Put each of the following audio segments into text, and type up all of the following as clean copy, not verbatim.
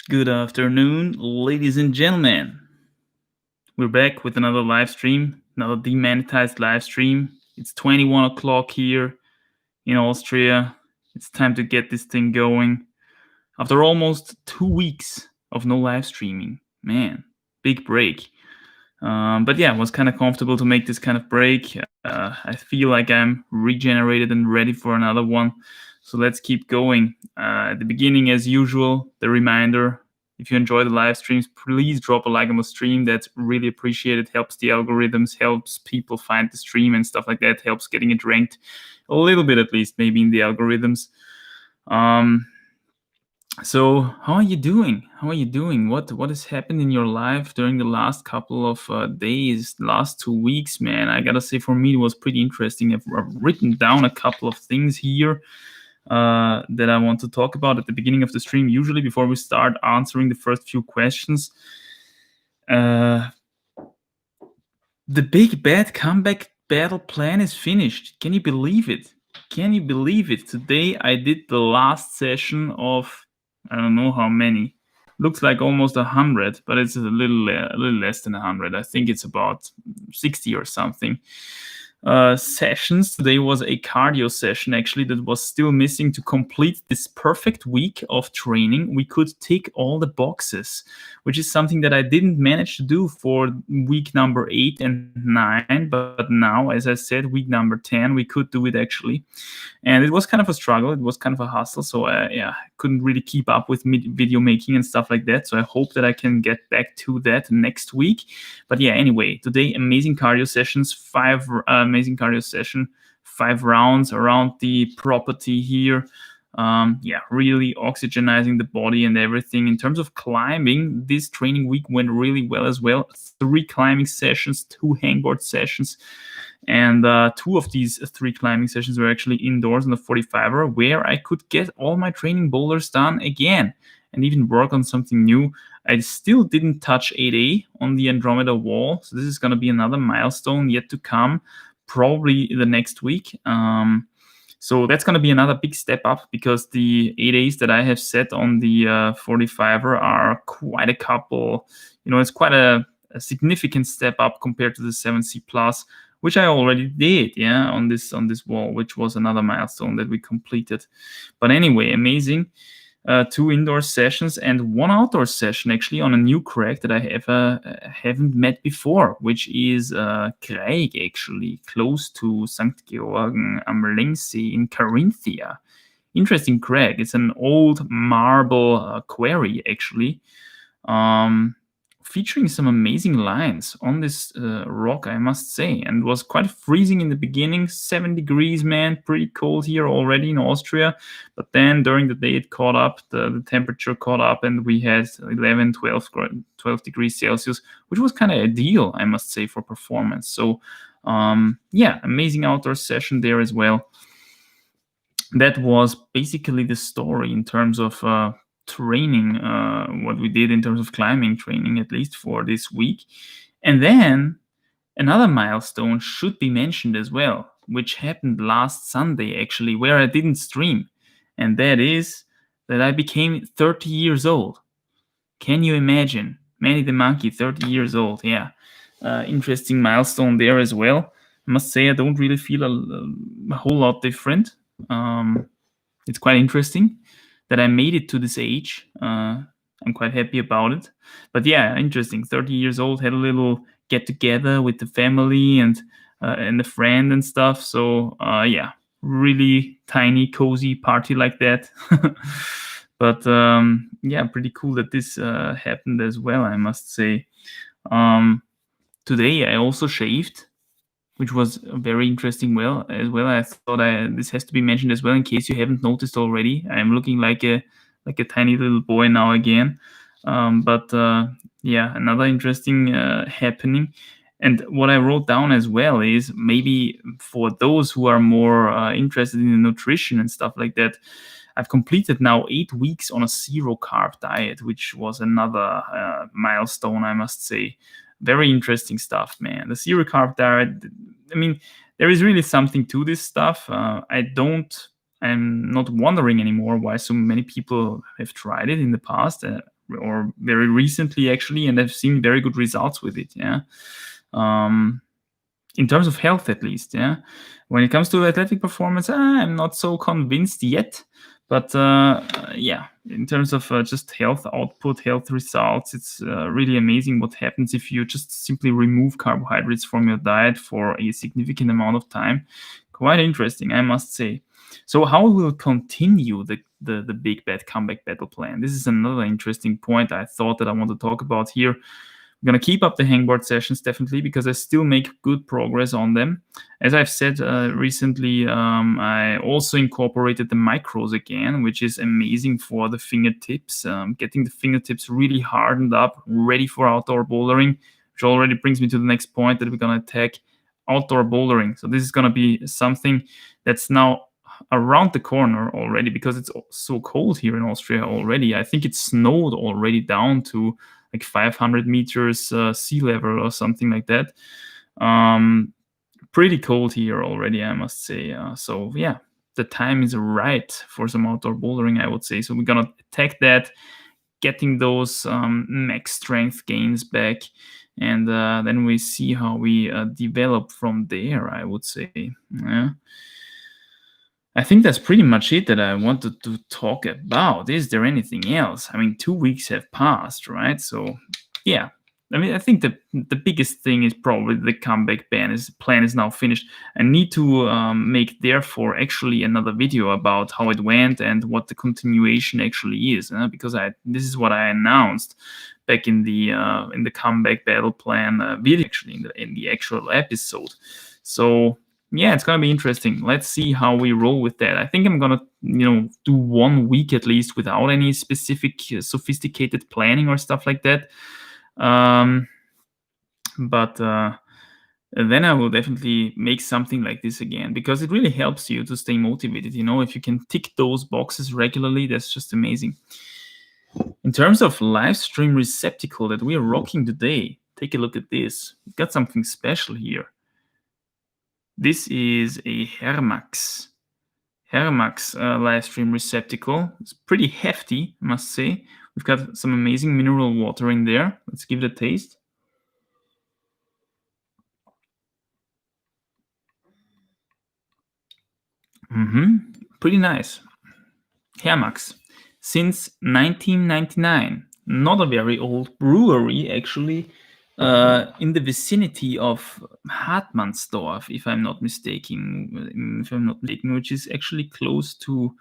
Good afternoon, ladies and gentlemen. We're back with another live stream, another demanitized live stream. It's 21 o'clock here in Austria. It's time to get this thing going. After almost 2 weeks of no live streaming, man, big break. But yeah, it was kind of comfortable to make this kind of break. I feel like I'm regenerated and ready for another one. So let's keep going. At the beginning, as usual, the reminder, if you enjoy the live streams, please drop a like on the stream. That's really appreciated. Helps the algorithms, helps people find the stream and stuff like that. Helps getting it ranked a little bit, at least, maybe in the algorithms. So how are you doing? How are you doing? What has happened in your life during the last couple of days, last 2 weeks, man? I gotta say, for me, it was pretty interesting. I've written down a couple of things here that I want to talk about at the beginning of the stream. Usually, before we start answering the first few questions, the big bad comeback battle plan is finished. Can you believe it? Can you believe it? Today I did the last session of I don't know how many. Looks like almost 100, but it's a little less than 100. I think it's about 60 or something. Sessions. Today was a cardio session actually that was still missing to complete this perfect week of training. We could tick all the boxes, which is something that I didn't manage to do for week number 8 and 9. But now, as I said, week number 10, we could do it actually. And it was kind of a struggle. It was kind of a hustle. So I couldn't really keep up with video making and stuff like that. So I hope that I can get back to that next week. But yeah, anyway, today, amazing cardio sessions, 5 amazing cardio session, 5 rounds around the property here. Really oxygenizing the body and everything. In terms of climbing, this training week went really well as well. 3 climbing sessions, 2 hangboard sessions. And 2 of these 3 climbing sessions were actually indoors on the 45er, where I could get all my training boulders done again and even work on something new. I still didn't touch 8A on the Andromeda wall, so this is going to be another milestone yet to come, probably the next week. So that's going to be another big step up, because the 8As that I have set on the 45er are quite a couple. It's quite a significant step up compared to the 7C Plus, which I already did, on this wall, which was another milestone that we completed. But anyway, amazing. 2 indoor sessions and 1 outdoor session actually on a new crack that I haven't met before, which is Craig, actually, close to St. Georgen am Lengsee in Carinthia. Interesting crag. It's an old marble quarry, actually. Featuring some amazing lines on this rock, I must say, and was quite freezing in the beginning. 7 degrees, man, pretty cold here already in Austria. But then during the day it caught up, the temperature caught up, and we had 11, 12 degrees Celsius, which was kind of ideal, I must say, for performance. So amazing outdoor session there as well. That was basically the story in terms of training, what we did in terms of climbing training, at least for this week. And then another milestone should be mentioned as well, which happened last Sunday, actually, where I didn't stream. And that is that I became 30 years old. Can you imagine? Manny the Monkey, 30 years old. Yeah. Interesting milestone there as well. I must say I don't really feel a whole lot different. It's quite interesting that I made it to this age. I'm quite happy about it. But yeah, interesting. 30 years old, had a little get together with the family and a friend and stuff. So really tiny, cozy party like that. But pretty cool that this happened as well, I must say. Today I also shaved, which was very interesting as well. I thought this has to be mentioned as well, in case you haven't noticed already. I'm looking like a tiny little boy now again. Another interesting happening. And what I wrote down as well is, maybe for those who are more interested in the nutrition and stuff like that, I've completed now 8 weeks on a 0 carb diet, which was another milestone, I must say. Very interesting stuff, man. The 0 carb diet, I mean, there is really something to this stuff. I'm not wondering anymore why so many people have tried it in the past. or very recently actually, and I've seen very good results with it. Yeah. Um, in terms of health, at least. Yeah. When it comes to athletic performance, I'm not so convinced yet. But yeah, in terms of just health output, health results, it's really amazing what happens if you just simply remove carbohydrates from your diet for a significant amount of time. Quite interesting, I must say. So how we'll continue the big bad comeback battle plan? This is another interesting point I thought that I want to talk about here. I'm going to keep up the hangboard sessions definitely because I still make good progress on them. As I've said recently, I also incorporated the micros again, which is amazing for the fingertips. Getting the fingertips really hardened up, ready for outdoor bouldering, which already brings me to the next point that we're going to attack outdoor bouldering. So this is going to be something that's now around the corner already because it's so cold here in Austria already. I think it snowed already down to like 500 meters sea level or something like that. Pretty cold here already, I must say. So yeah, the time is right for some outdoor bouldering, I would say. So we're gonna attack that, getting those max strength gains back, and then we see how we develop from there, I would say. Yeah. I think that's pretty much it that I wanted to talk about. Is there anything else? I mean, 2 weeks have passed, right? So, yeah. I mean, I think the biggest thing is probably the comeback plan is now finished. I need to make, therefore, actually another video about how it went and what the continuation actually is, because this is what I announced back in the comeback battle plan video, actually in the actual episode. So yeah, it's gonna be interesting. Let's see how we roll with that. I think I'm gonna, do 1 week at least without any specific sophisticated planning or stuff like that. But then I will definitely make something like this again because it really helps you to stay motivated. If you can tick those boxes regularly, that's just amazing. In terms of live stream receptacle that we are rocking today, take a look at this. We've got something special here. This is a Hermax live stream receptacle. It's pretty hefty, I must say. We've got some amazing mineral water in there. Let's give it a taste. Pretty nice. Hermax. Since 1999. Not a very old brewery, actually. In the vicinity of Hartmannsdorf, if I'm not mistaken, which is actually close to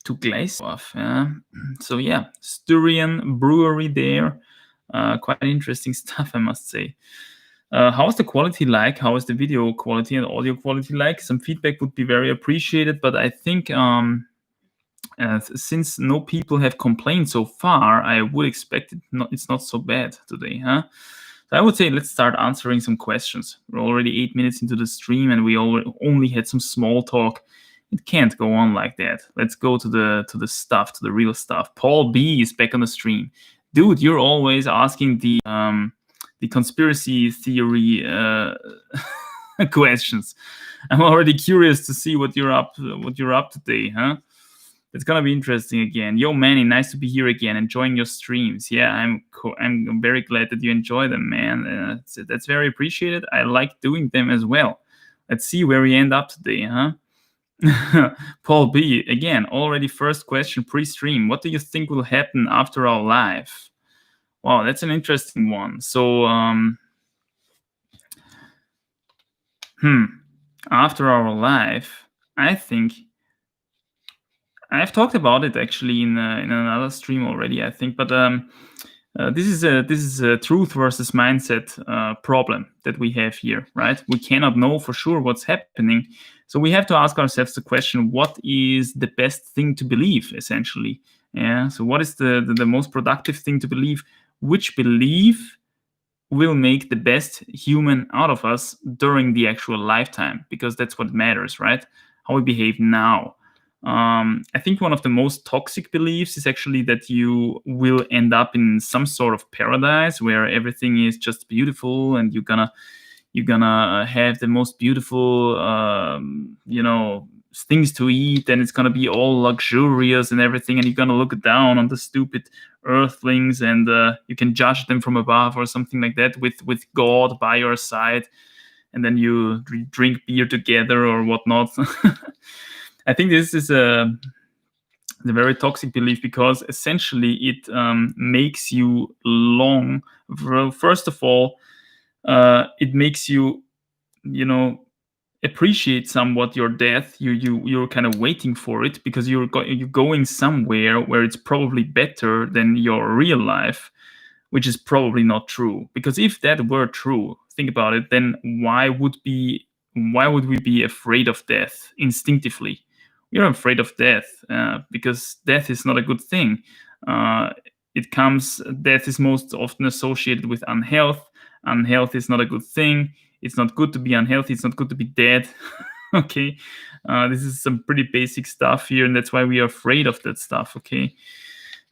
Gleisdorf. Yeah. So yeah, Styrian brewery there. Quite interesting stuff, I must say. How is the quality like? How is the video quality and audio quality like? Some feedback would be very appreciated, but I think since no people have complained so far, I would expect it's not so bad today, huh? So I would say let's start answering some questions. We're already 8 minutes into the stream, and we only had some small talk. It can't go on like that. Let's go to the stuff, to the real stuff. Paul B is back on the stream. Dude, you're always asking the conspiracy theory questions. I'm already curious to see what you're up today, huh? It's gonna be interesting again. Yo, Manny, nice to be here again, enjoying your streams. Yeah, I'm very glad that you enjoy them, man. That's very appreciated. I like doing them as well. Let's see where we end up today, huh? Paul B, again, already first question pre-stream. What do you think will happen after our live? Wow, that's an interesting one. So, after our live, I think I've talked about it actually in another stream already, I think. But this is a truth versus mindset problem that we have here, right? We cannot know for sure what's happening, so we have to ask ourselves the question: what is the best thing to believe, essentially? Yeah. So what is the most productive thing to believe? Which belief will make the best human out of us during the actual lifetime? Because that's what matters, right? How we behave now. I think one of the most toxic beliefs is actually that you will end up in some sort of paradise where everything is just beautiful and you're gonna have the most beautiful, things to eat, and it's gonna be all luxurious and everything, and you're gonna look down on the stupid earthlings, and you can judge them from above or something like that, with God by your side, and then you drink beer together or whatnot. I think this is a very toxic belief, because essentially it makes you long. First of all, it makes you, appreciate somewhat your death. You're kind of waiting for it, because you're going somewhere where it's probably better than your real life, which is probably not true. Because if that were true, think about it, then why would we be afraid of death instinctively? We're afraid of death because death is not a good thing. Death is most often associated with unhealth. Unhealth is not a good thing. It's not good to be unhealthy. It's not good to be dead. Okay, this is some pretty basic stuff here, and that's why we are afraid of that stuff. Okay.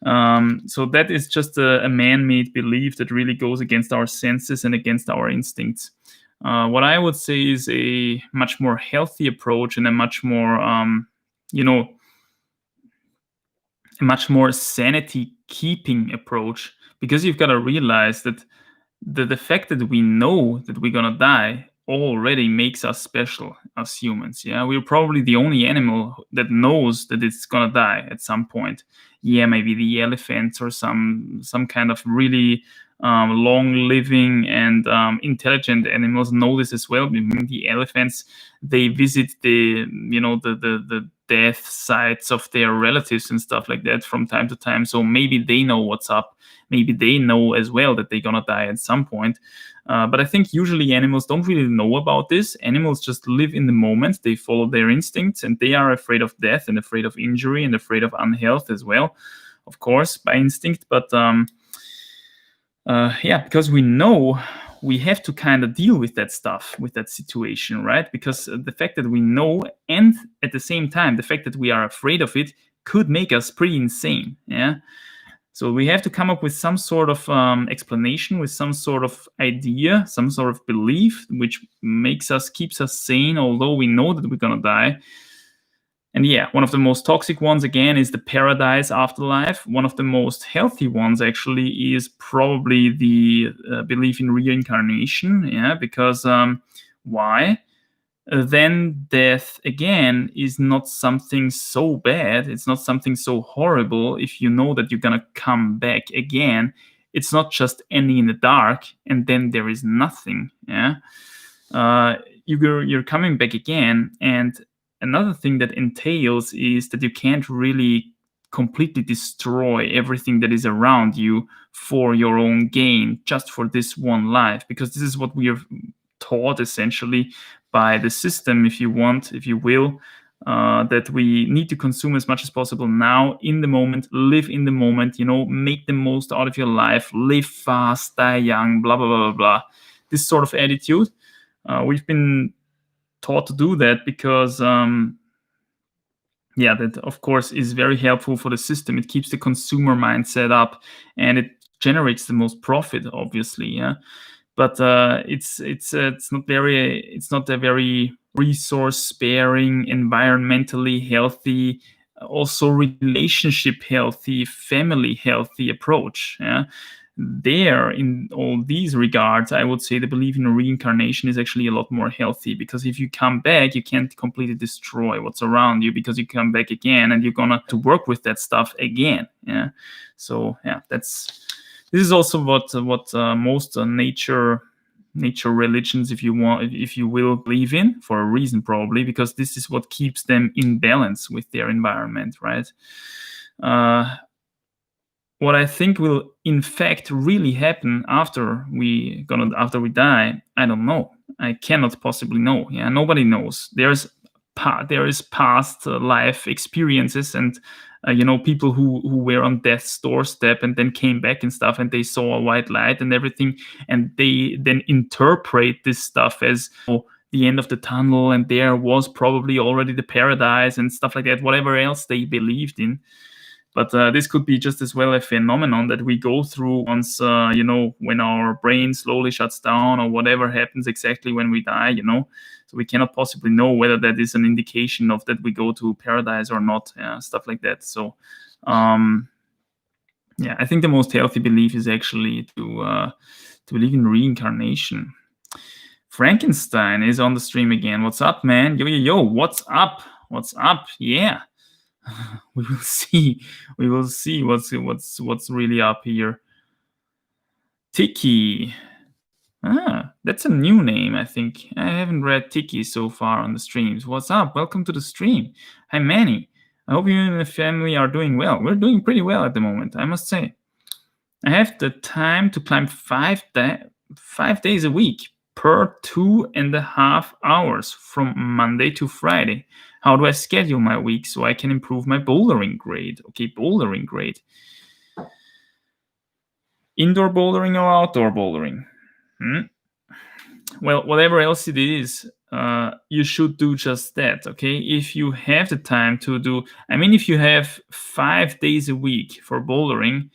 So that is just a man-made belief that really goes against our senses and against our instincts. What I would say is a much more healthy approach, and a much more, a much more sanity-keeping approach, because you've got to realize that the fact that we know that we're gonna die already makes us special as humans. Yeah, we're probably the only animal that knows that it's gonna die at some point. Yeah, maybe the elephants or some kind of really long-living and intelligent animals know this as well. I mean, the elephants, they visit the death sites of their relatives and stuff like that from time to time. So maybe they know what's up. Maybe they know as well that they're gonna die at some point. But I think usually animals don't really know about this. Animals just live in the moment. They follow their instincts, and they are afraid of death and afraid of injury and afraid of unhealth as well, of course, by instinct. But because we know, we have to kind of deal with that stuff, with that situation, right? Because the fact that we know, and at the same time, the fact that we are afraid of it, could make us pretty insane. Yeah. So we have to come up with some sort of explanation, with some sort of idea, some sort of belief, which keeps us sane, although we know that we're gonna die. And yeah, one of the most toxic ones, again, is the paradise afterlife. One of the most healthy ones, actually, is probably the belief in reincarnation. Yeah, because why? Then death, again, is not something so bad. It's not something so horrible if you know that you're gonna come back again. It's not just ending in the dark and then there is nothing. Yeah, you're coming back again, and another thing that entails is that you can't really completely destroy everything that is around you for your own gain, just for this one life, because this is what we are taught essentially by the system, if you will, that we need to consume as much as possible now, in the moment, live in the moment, make the most out of your life, live fast, die young, blah, blah, blah, blah, blah. This sort of attitude. We've been taught to do that because, that of course is very helpful for the system. It keeps the consumer mindset up, and it generates the most profit, obviously. Yeah. But it's not a very resource sparing, environmentally healthy, also relationship healthy, family healthy approach. Yeah. There, in all these regards, I would say the belief in reincarnation is actually a lot more healthy, because if you come back, you can't completely destroy what's around you, because you come back again and you're gonna to work with that stuff again. Yeah. So yeah, this is also what most nature religions, if you will, believe in, for a reason, probably, because this is what keeps them in balance with their environment, right? What I think will in fact really happen after we die, I don't know. I cannot possibly know. Yeah, nobody knows. There is past life experiences, and people who were on death's doorstep and then came back and stuff, and they saw a white light and everything, and they then interpret this stuff as the end of the tunnel, and there was probably already the paradise and stuff like that, whatever else they believed in. But this could be just as well a phenomenon that we go through once, when our brain slowly shuts down or whatever happens exactly when we die, So we cannot possibly know whether that is an indication of that we go to paradise or not, stuff like that. So, I think the most healthy belief is actually to believe in reincarnation. Frankenstein is on the stream again. What's up, man? Yo, what's up? What's up? Yeah. We will see. We will see what's really up here. Tiki. That's a new name, I think. I haven't read Tiki so far on the streams. What's up? Welcome to the stream. Hi, Manny. I hope you and the family are doing well. We're doing pretty well at the moment, I must say. I have the time to climb 5 days a week per 2.5 hours from Monday to Friday. How do I schedule my week so I can improve my bouldering grade? Okay, bouldering grade. Indoor bouldering or outdoor bouldering? Well, whatever else it is, you should do just that, okay? If you have the time to do, if you have 5 days a week for bouldering,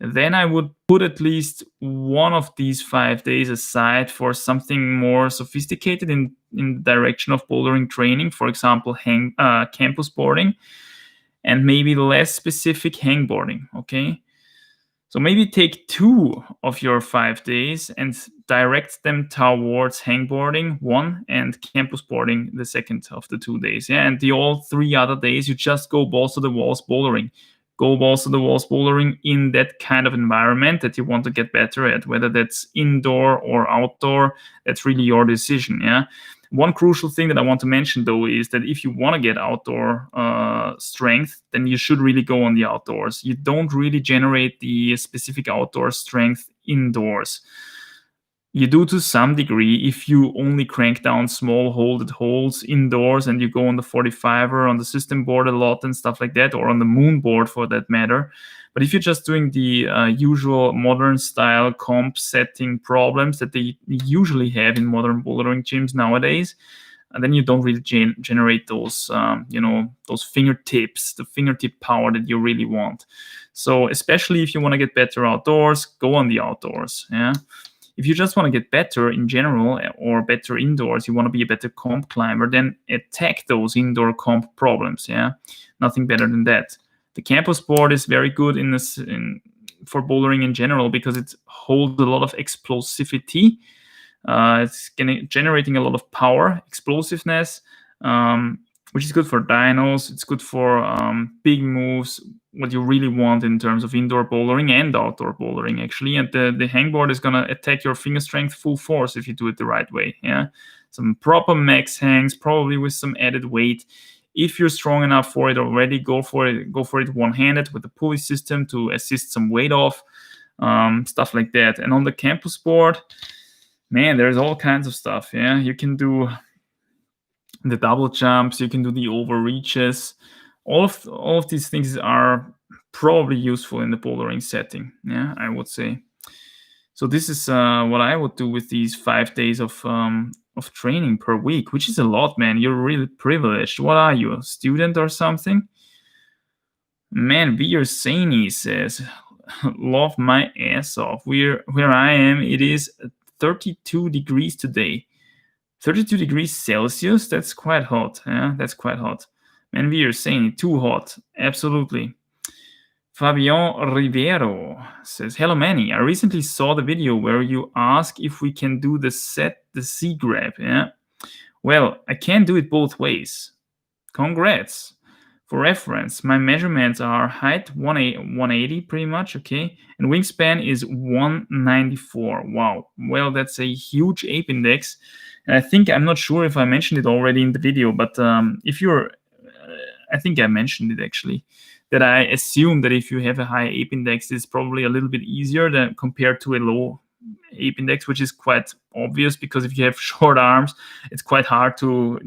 then I would put at least one of these 5 days aside for something more sophisticated in the direction of bouldering training, for example, campus boarding, and maybe less specific hangboarding, okay? So maybe take 2 of your 5 days and direct them towards hangboarding, one, and campus boarding, the second of the 2 days. Yeah, and the all 3 other days, you just go balls to the walls bouldering. Go balls to the walls bouldering in that kind of environment that you want to get better at, whether that's indoor or outdoor. That's really your decision. Yeah. One crucial thing that I want to mention, though, is that if you want to get outdoor strength, then you should really go on the outdoors. You don't really generate the specific outdoor strength indoors. You do to some degree if you only crank down small holded holes indoors and you go on the 45er on the system board a lot and stuff like that, or on the moonboard for that matter. But if you're just doing the usual modern style comp setting problems that they usually have in modern bouldering gyms nowadays, and then you don't really generate those, those fingertips, the fingertip power that you really want. So especially if you want to get better outdoors, go on the outdoors. Yeah. If you just want to get better in general or better indoors, you want to be a better comp climber, then attack those indoor comp problems. Yeah, nothing better than that. The campus board is very good for bouldering in general because it holds a lot of explosivity. It's generating a lot of power, explosiveness, which is good for dynos. It's good for big moves, what you really want in terms of indoor bouldering and outdoor bouldering, actually. And the hangboard is going to attack your finger strength full force if you do it the right way. Yeah, some proper max hangs, probably with some added weight. If you're strong enough for it already, go for it. Go for it one-handed with the pulley system to assist some weight off, stuff like that. And on the campus board, man, there's all kinds of stuff. Yeah, you can do the double jumps, you can do the overreaches. All of these things are probably useful in the bouldering setting. Yeah, I would say. So this is what I would do with these 5 days of training per week, which is a lot, man. You're really privileged. What are you, a student or something? Man, Veersani says, love my ass off. Where I am, it is 32 degrees today. 32 degrees Celsius? That's quite hot. Yeah, that's quite hot. Man, Veersani, too hot. Absolutely. Fabian Rivero says, hello, Manny. I recently saw the video where you ask if we can do the C grab. Yeah. Well, I can do it both ways. Congrats. For reference, my measurements are height 180 pretty much, okay? And wingspan is 194. Wow. Well, that's a huge ape index. And I think, I'm not sure if I mentioned it already in the video, but if you're, I think I mentioned it actually, that I assume that if you have a high ape index, it's probably a little bit easier than compared to a low ape index, which is quite obvious because if you have short arms, it's quite hard to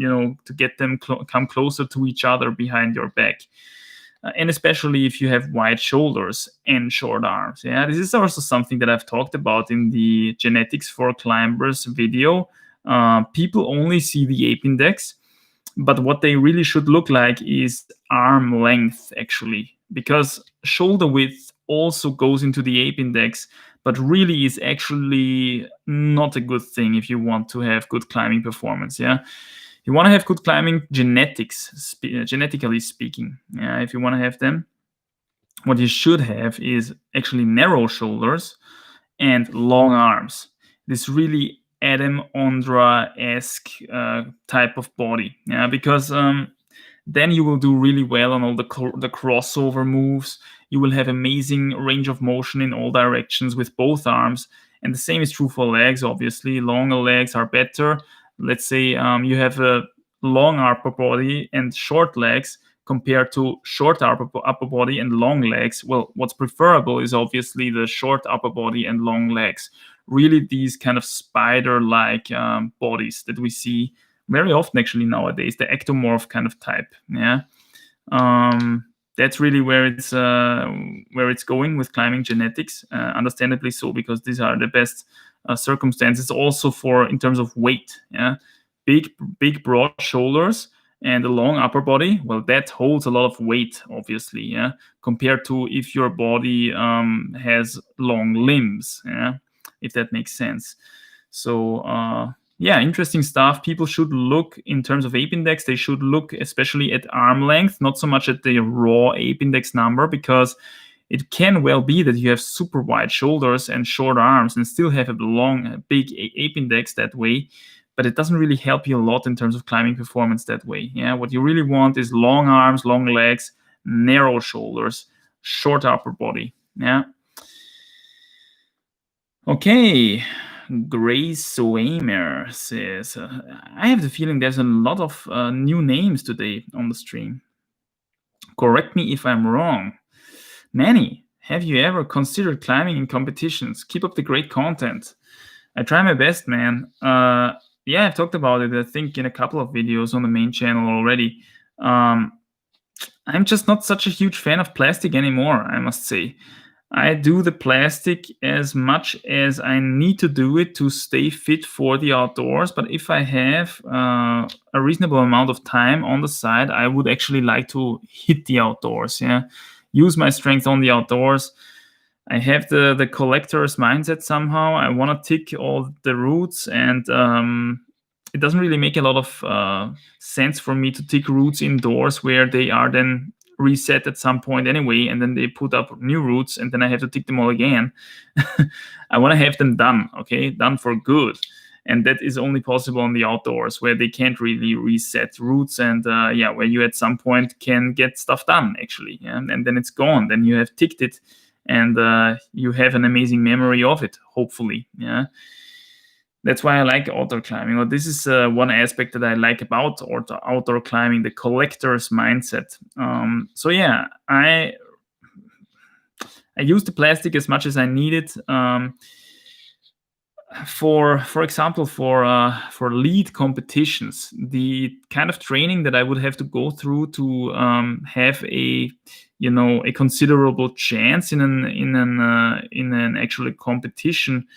get them come closer to each other behind your back. And especially if you have wide shoulders and short arms. Yeah, this is also something that I've talked about in the Genetics for Climbers video. People only see the ape index, but what they really should look like is arm length, actually, because shoulder width also goes into the ape index, but really is actually not a good thing if you want to have good climbing performance. Yeah, you want to have good climbing genetically speaking. Yeah, if you want to have them, what you should have is actually narrow shoulders and long arms. This really Adam Ondra-esque type of body. Yeah, because then you will do really well on all the crossover moves. You will have amazing range of motion in all directions with both arms. And the same is true for legs, obviously. Longer legs are better. Let's say you have a long upper body and short legs compared to short upper body and long legs. Well, what's preferable is obviously the short upper body and long legs. Really these kind of spider-like bodies that we see very often actually nowadays, the ectomorph kind of type. Yeah, that's really where it's going with climbing genetics, understandably so, because these are the best circumstances also for in terms of weight. Yeah, big broad shoulders and a long upper body. Well, that holds a lot of weight, obviously. Yeah, compared to if your body has long limbs. Yeah, if that makes sense. So yeah, interesting stuff. People should look in terms of ape index. They should look especially at arm length, not so much at the raw ape index number, because it can well be that you have super wide shoulders and short arms and still have a big ape index that way. But it doesn't really help you a lot in terms of climbing performance that way. Yeah, what you really want is long arms, long legs, narrow shoulders, short upper body. Yeah. Okay. Grace Swamer says, I have the feeling there's a lot of new names today on the stream. Correct me if I'm wrong. Manny, have you ever considered climbing in competitions? Keep up the great content. I try my best, man. Yeah, I've talked about it, I think, in a couple of videos on the main channel already. I'm just not such a huge fan of plastic anymore, I must say. I do the plastic as much as I need to do it to stay fit for the outdoors. But if I have a reasonable amount of time on the side, I would actually like to hit the outdoors. Yeah, use my strength on the outdoors. I have the collector's mindset somehow. I want to tick all the routes, and it doesn't really make a lot of sense for me to tick routes indoors where they are then reset at some point anyway, and then they put up new routes, and then I have to tick them all again. I want to have them done, okay, done for good. And that is only possible on the outdoors, where they can't really reset routes, and yeah, where you at some point can get stuff done actually, yeah? And then it's gone. Then you have ticked it, and you have an amazing memory of it, hopefully. Yeah, that's why I like outdoor climbing. Well, this is one aspect that I like about outdoor climbing, the collector's mindset. So yeah, I use the plastic as much as I need it. For example, for lead competitions, the kind of training that I would have to go through to have a considerable chance in an actual competition,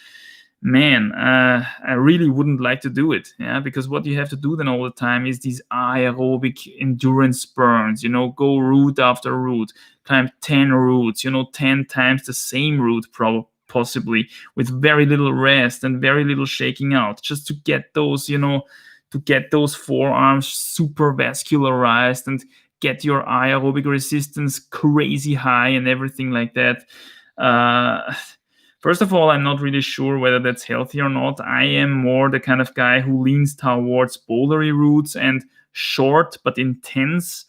man, I really wouldn't like to do it. Yeah, because what you have to do then all the time is these aerobic endurance burns. Go route after route, climb 10 routes. 10 times the same route, possibly, with very little rest and very little shaking out, just to get those, forearms super vascularized and get your aerobic resistance crazy high and everything like that. First of all, I'm not really sure whether that's healthy or not. I am more the kind of guy who leans towards bouldery routes and short but intense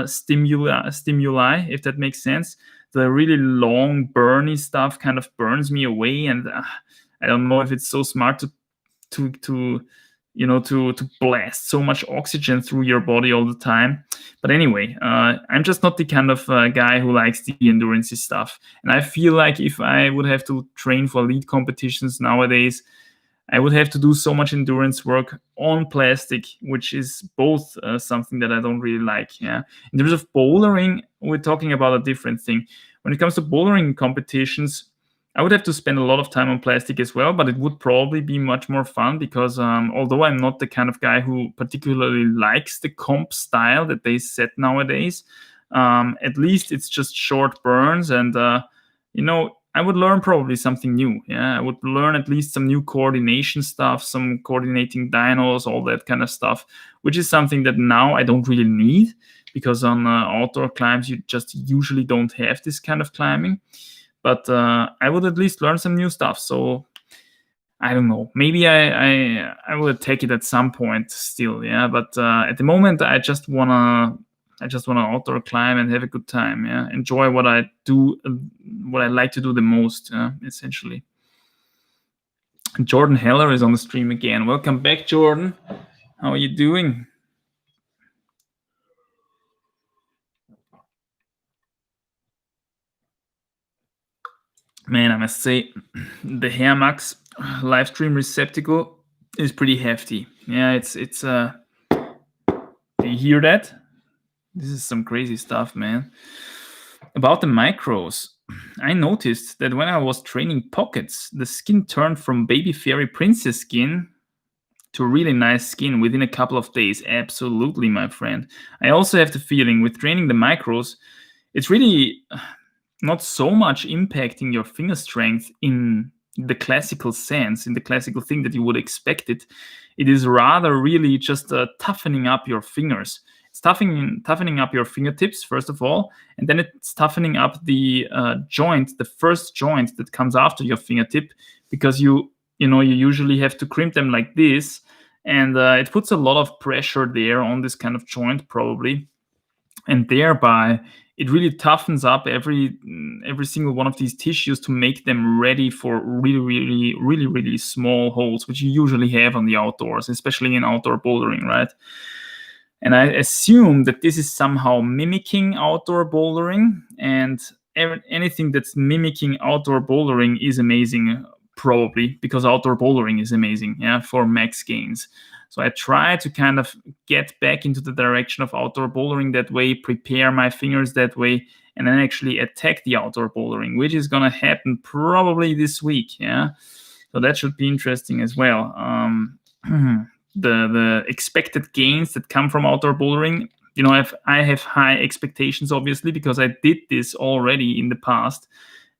stimuli, if that makes sense. The really long, burny stuff kind of burns me away, and I don't know if it's so smart to blast so much oxygen through your body all the time. But anyway, I'm just not the kind of guy who likes the endurance stuff. And I feel like if I would have to train for lead competitions nowadays, I would have to do so much endurance work on plastic, which is both something that I don't really like. Yeah. In terms of bouldering, we're talking about a different thing. When it comes to bouldering competitions, I would have to spend a lot of time on plastic as well, but it would probably be much more fun because although I'm not the kind of guy who particularly likes the comp style that they set nowadays, At least it's just short burns, and I would learn probably something new. Yeah, I would learn at least some new coordination stuff, some coordinating dynos, all that kind of stuff, which is something that now I don't really need, because on outdoor climbs you just usually don't have this kind of climbing. But I would at least learn some new stuff. So I don't know. Maybe I will take it at some point still. Yeah, but at the moment I just wanna outdoor climb and have a good time. Yeah, enjoy what I do, what I like to do the most. Essentially. Jordan Heller is on the stream again. Welcome back, Jordan. How are you doing? Man, I must say, the Hair Max live stream receptacle is pretty hefty. Yeah, it's. Do you hear that? This is some crazy stuff, man. About the micros, I noticed that when I was training pockets, the skin turned from baby fairy princess skin to really nice skin within a couple of days. Absolutely, my friend. I also have the feeling with training the micros, it's really not so much impacting your finger strength in the classical sense, in the classical thing that you would expect it. It is rather really just toughening up your fingers. It's toughening up your fingertips, first of all, and then it's toughening up the joint, the first joint that comes after your fingertip, because you usually have to crimp them like this, and it puts a lot of pressure there on this kind of joint, probably, and thereby it really toughens up every single one of these tissues to make them ready for really, really, really, really small holes, which you usually have on the outdoors, especially in outdoor bouldering, right? And I assume that this is somehow mimicking outdoor bouldering, and anything that's mimicking outdoor bouldering is amazing, probably, because outdoor bouldering is amazing, yeah, for max gains. So I try to kind of get back into the direction of outdoor bouldering that way, prepare my fingers that way, and then actually attack the outdoor bouldering, which is going to happen probably this week, yeah. So that should be interesting as well. The expected gains that come from outdoor bouldering, I have high expectations, obviously, because I did this already in the past,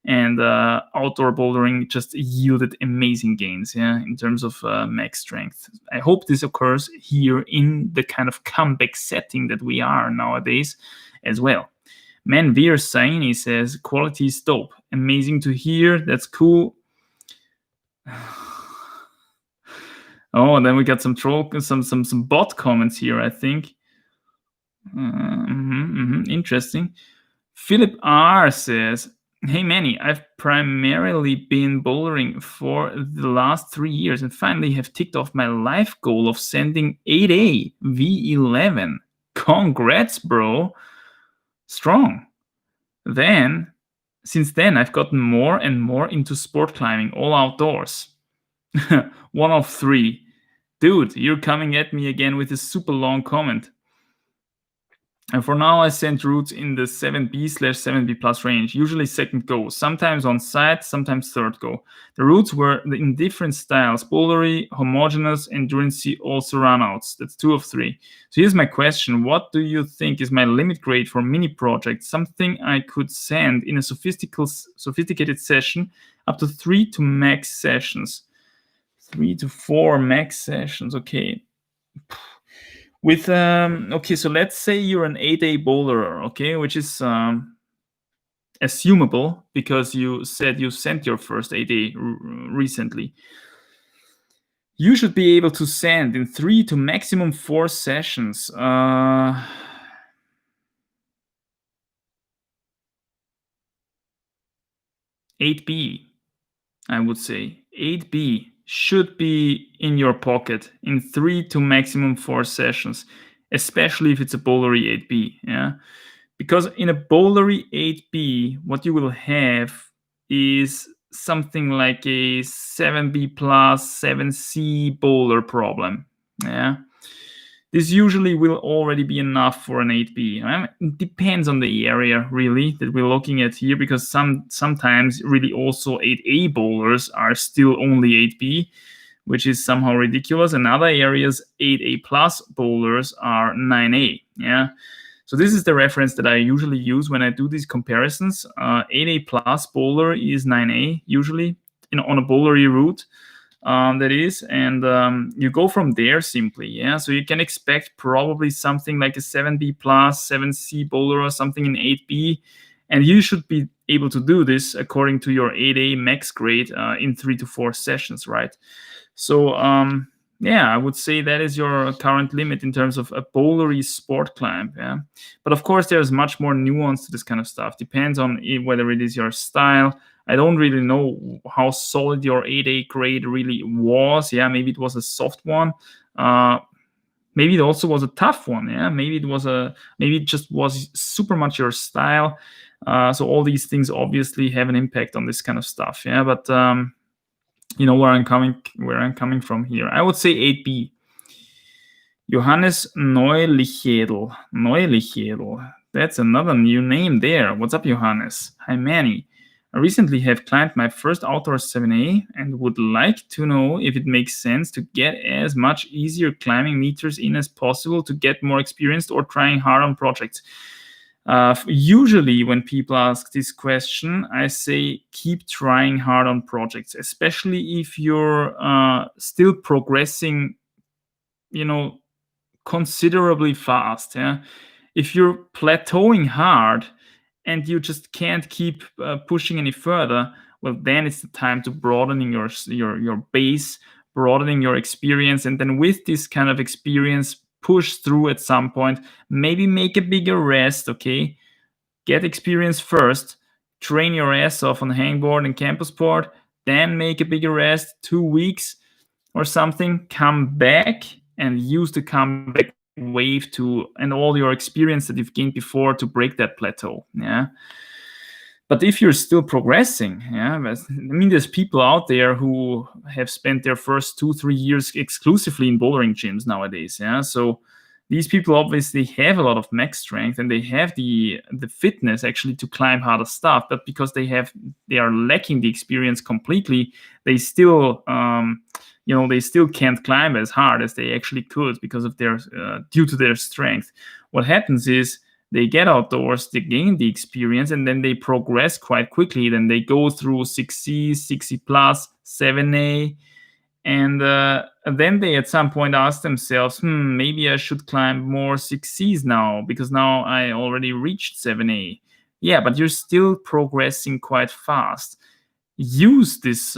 and outdoor bouldering just yielded amazing gains, yeah, in terms of max strength. I hope this occurs here in the kind of comeback setting that we are nowadays as well. Manveer Saini says, quality is dope. Amazing to hear. That's cool. Oh, and then we got some bot comments here, I think. Interesting. Philip R says, hey Manny, I've primarily been bouldering for the last 3 years and finally have ticked off my life goal of sending 8A V11. Congrats, bro. Strong. Since then, I've gotten more and more into sport climbing, all outdoors. 1 of 3. Dude, you're coming at me again with a super long comment. And for now, I send routes in the 7B/7B plus range, usually second go, sometimes on site, sometimes third go. The routes were in different styles, bouldery, homogeneous, endurance, also runouts. That's 2 of 3. So here's my question. What do you think is my limit grade for mini projects? Something I could send in a sophisticated session up to 3 to max sessions. 3 to 4 max sessions, okay. With okay, so let's say you're an 8A bowler, okay, which is assumable because you said you sent your first 8A recently. You should be able to send in 3 to maximum 4 sessions. 8B, I would say. 8B should be in your pocket in 3 to maximum 4 sessions, especially if it's a bowlery 8B, yeah? Because in a bowlery 8B, what you will have is something like a 7B plus 7C bowler problem, yeah? This usually will already be enough for an 8B. It depends on the area, really, that we're looking at here, because sometimes really also 8A bowlers are still only 8B, which is somehow ridiculous. In other areas, 8A plus bowlers are 9A, yeah? So this is the reference that I usually use when I do these comparisons. 8A plus bowler is 9A usually on a bowlery route. That is, and you go from there simply. Yeah, so you can expect probably something like a 7B plus, 7C bowler or something in 8B, and you should be able to do this according to your 8A max grade in 3 to 4 sessions, right? So yeah, I would say that is your current limit in terms of a bowlery sport climb. Yeah, but of course there's much more nuance to this kind of stuff. Depends on whether it is your style. I don't really know how solid your 8A grade really was. Yeah, maybe it was a soft one. Maybe it also was a tough one. Yeah, maybe it just was super much your style. So all these things obviously have an impact on this kind of stuff. Yeah, but you know where I'm coming from here. I would say 8B. Johannes Neulichedel. That's another new name there. What's up, Johannes? Hi, Manny. I recently have climbed my first outdoor 7A and would like to know if it makes sense to get as much easier climbing meters in as possible to get more experienced or trying hard on projects. Usually when people ask this question, I say keep trying hard on projects, especially if you're still progressing, considerably fast. Yeah, if you're plateauing hard and you just can't keep pushing any further, well, then it's the time to broadening your base, broadening your experience, and then with this kind of experience, push through at some point. Maybe make a bigger rest. Okay, get experience first, train your ass off on hangboard and campus board, then make a bigger rest, 2 weeks or something, come back and use the comeback wave and all your experience that you've gained before to break that plateau. Yeah. But if you're still progressing, there's people out there who have spent their first 2-3 years exclusively in bouldering gyms nowadays. Yeah. So these people obviously have a lot of max strength and they have the fitness actually to climb harder stuff, but because they are lacking the experience completely, they still they still can't climb as hard as they actually could because of their due to their strength. What happens is they get outdoors, they gain the experience, and then they progress quite quickly. Then they go through 6C, 6C plus, 7A, and then they at some point ask themselves, maybe I should climb more 6Cs now because now I already reached 7A. Yeah, but you're still progressing quite fast. Use this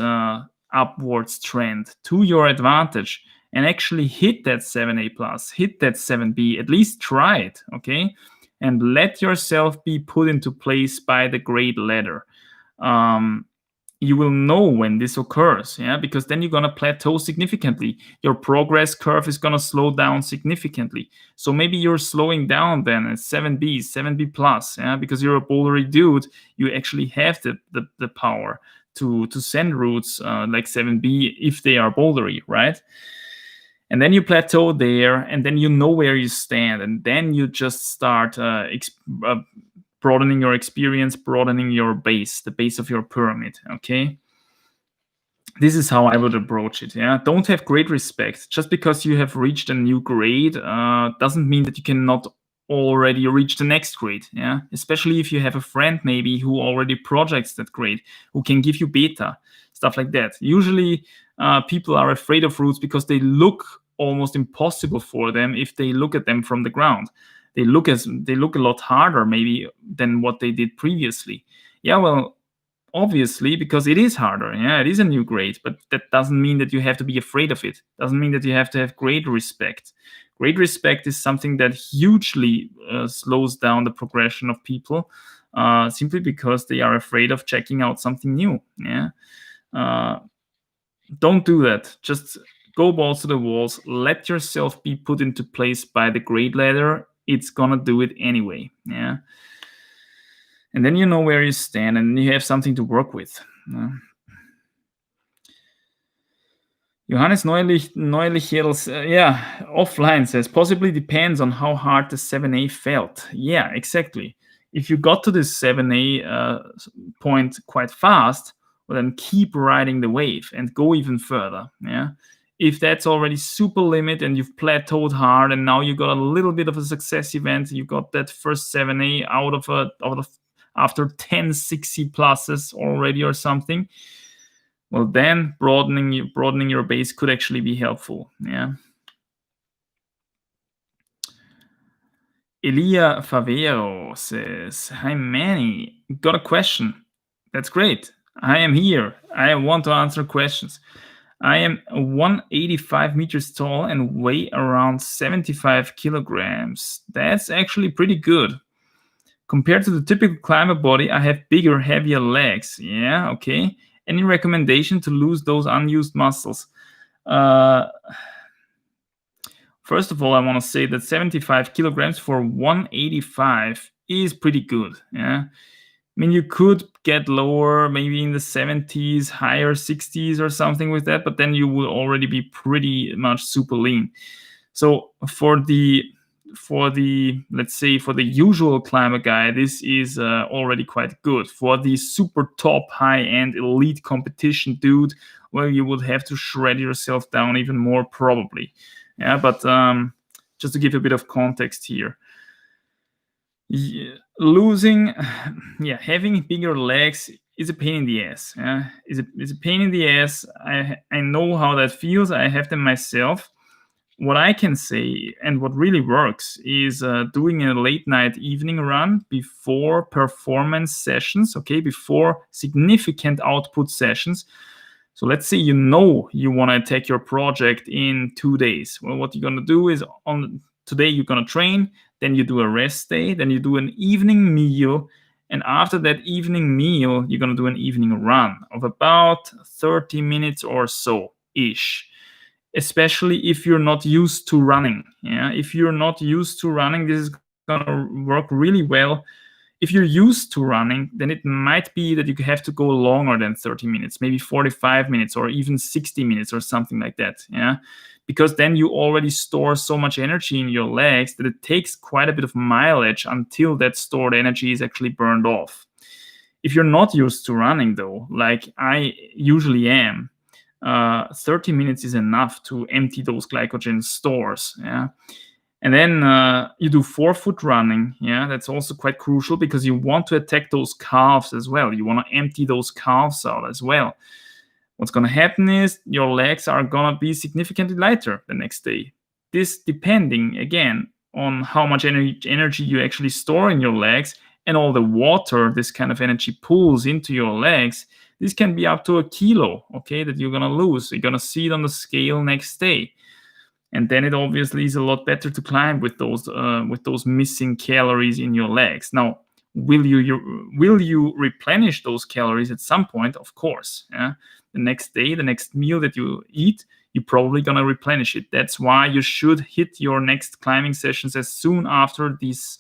upwards trend to your advantage and actually hit that 7A plus, hit that 7B, at least try it, okay? And let yourself be put into place by the grade ladder. You will know when this occurs, because then you're going to plateau significantly. Your progress curve is going to slow down significantly. So maybe you're slowing down then at 7B, 7B plus, because you're a bouldery dude. You actually have the power to send routes like 7B if they are bouldery, right? And then you plateau there, and then you know where you stand, and then you just start broadening your experience, broadening your base, the base of your pyramid, okay? This is how I would approach it, Don't have great respect. Just because you have reached a new grade doesn't mean that you cannot already reach the next grade, Especially if you have a friend maybe who already projects that grade, who can give you beta, stuff like that. Usually people are afraid of routes because they look almost impossible for them if they look at them from the ground. They look a lot harder maybe than what they did previously. Yeah, well, obviously, because it is harder. Yeah, it is a new grade, but that doesn't mean that you have to be afraid of it. Doesn't mean that you have to have great respect. Great respect is something that hugely slows down the progression of people simply because they are afraid of checking out something new. Yeah, don't do that. Just go balls to the walls. Let yourself be put into place by the grade ladder. It's gonna do it anyway, and then you know where you stand and you have something to work with. Johannes Neulich offline says, possibly depends on how hard the 7A felt. Yeah, exactly. If you got to this 7A point quite fast, well, then keep riding the wave and go even further. if that's already super limit and you've plateaued hard and now you got a little bit of a success event, you got that first 7A out of after 10 6C pluses already or something, well, then broadening your base could actually be helpful. Yeah. Elia Favero says, "Hi Manny, got a question. That's great. I am here. I want to answer questions. I am 185 meters tall and weigh around 75 kilograms. That's actually pretty good. Compared to the typical climber body, I have bigger, heavier legs. Yeah, okay. Any recommendation to lose those unused muscles?" First of all, I want to say that 75 kilograms for 185 is pretty good. Yeah. I mean, you could get lower, maybe in the 70s, higher 60s or something with that, but then you will already be pretty much super lean. So for the let's say for the usual climber guy, this is already quite good. For the super top high end elite competition dude, well, you would have to shred yourself down even more probably. Yeah, but just to give a bit of context here, having bigger legs is a pain in the ass. Yeah, is a pain in the ass. I know how that feels. I have them myself. What I can say and what really works is doing a late night evening run before performance sessions. Okay, before significant output sessions. So let's say you want to attack your project in 2 days. Well, what you're going to do is on today you're going to train, then you do a rest day, then you do an evening meal, and after that evening meal, you're going to do an evening run of about 30 minutes or so ish. Especially if you're not used to running. Yeah, if you're not used to running, this is going to work really well. If you're used to running, then it might be that you have to go longer than 30 minutes, maybe 45 minutes or even 60 minutes or something like that. Yeah, because then you already store so much energy in your legs that it takes quite a bit of mileage until that stored energy is actually burned off. If you're not used to running, though, like I usually am, 30 minutes is enough to empty those glycogen stores. Yeah. And then you do forefoot running. Yeah, that's also quite crucial because you want to attack those calves as well. You want to empty those calves out as well. What's going to happen is your legs are going to be significantly lighter the next day. This depending, again, on how much energy you actually store in your legs and all the water this kind of energy pulls into your legs. This can be up to 1 kilo, okay, that you're going to lose. You're going to see it on the scale next day. And then it obviously is a lot better to climb with those missing calories in your legs. Now, will you replenish those calories at some point? Of course. Yeah? The next day, the next meal that you eat, you're probably going to replenish it. That's why you should hit your next climbing sessions as soon after this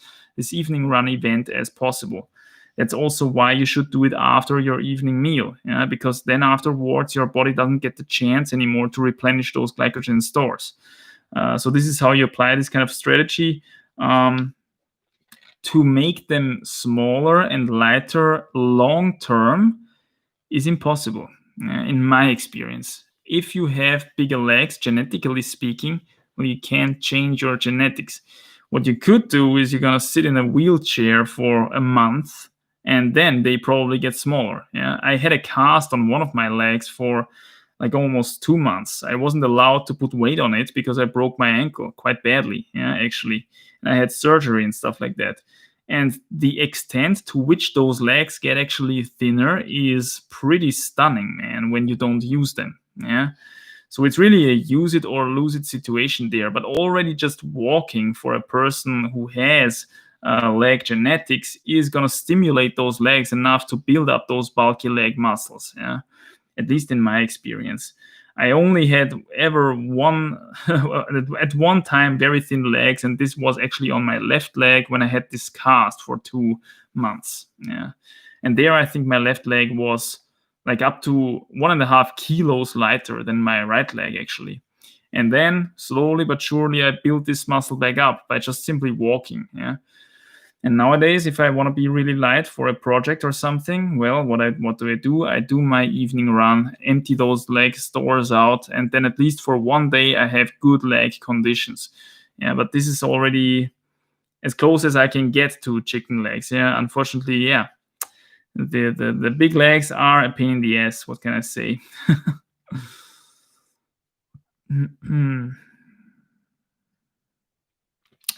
evening run event as possible. That's also why you should do it after your evening meal, yeah? Because then afterwards your body doesn't get the chance anymore to replenish those glycogen stores. So this is how you apply this kind of strategy. To make them smaller and lighter long term is impossible, in my experience. If you have bigger legs, genetically speaking, well, you can't change your genetics. What you could do is you're going to sit in a wheelchair for a month, and then they probably get smaller. Yeah, I had a cast on one of my legs for like almost 2 months. I wasn't allowed to put weight on it because I broke my ankle quite badly, yeah, actually. And I had surgery and stuff like that. And the extent to which those legs get actually thinner is pretty stunning, man, when you don't use them, yeah. So it's really a use it or lose it situation there. But already just walking for a person who has leg genetics is going to stimulate those legs enough to build up those bulky leg muscles, yeah. At least in my experience. I only had ever at one time, very thin legs, and this was actually on my left leg when I had this cast for 2 months. Yeah, and there I think my left leg was like up to 1.5 kilos lighter than my right leg actually. And then slowly but surely I built this muscle back up by just simply walking. Yeah. And nowadays, if I want to be really light for a project or something, well, what do I do? I do my evening run, empty those leg stores out, and then at least for one day I have good leg conditions. Yeah, but this is already as close as I can get to chicken legs. Yeah, unfortunately, yeah, the big legs are a pain in the ass. What can I say?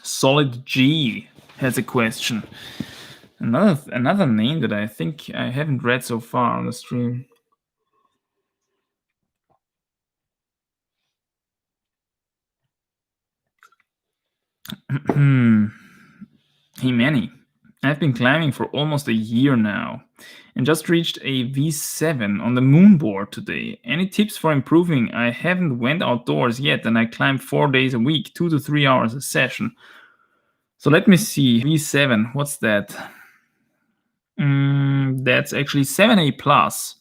Solid G has a question. Another name that I think I haven't read so far on the stream. Hey Manny, I've been climbing for almost a year now and just reached a V7 on the moonboard today. Any tips for improving? I haven't went outdoors yet and I climb 4 days a week, 2 to 3 hours a session. So let me see. V7, what's that? That's actually 7A plus.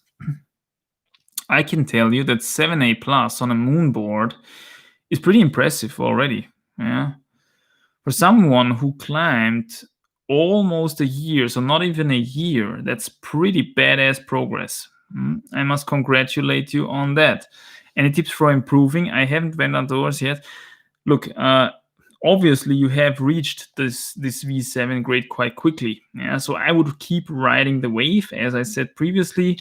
I can tell you that 7A plus on a moonboard is pretty impressive already. Yeah. For someone who climbed almost a year, so not even a year, that's pretty badass progress. I must congratulate you on that. Any tips for improving? I haven't went outdoors yet. Look, obviously you have reached this V7 grade quite quickly. Yeah, so I would keep riding the wave, as I said previously.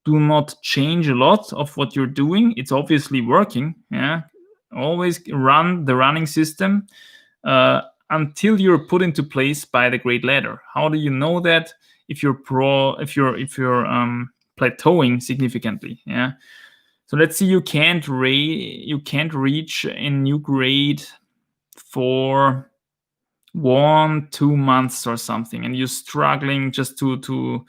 Do not change a lot of what you're doing. It's obviously working. Yeah, always run the running system until you're put into place by the great ladder. How do you know that? If you're plateauing significantly. Yeah. So let's see, you can't reach a new grade for 1-2 months or something, and you're struggling just to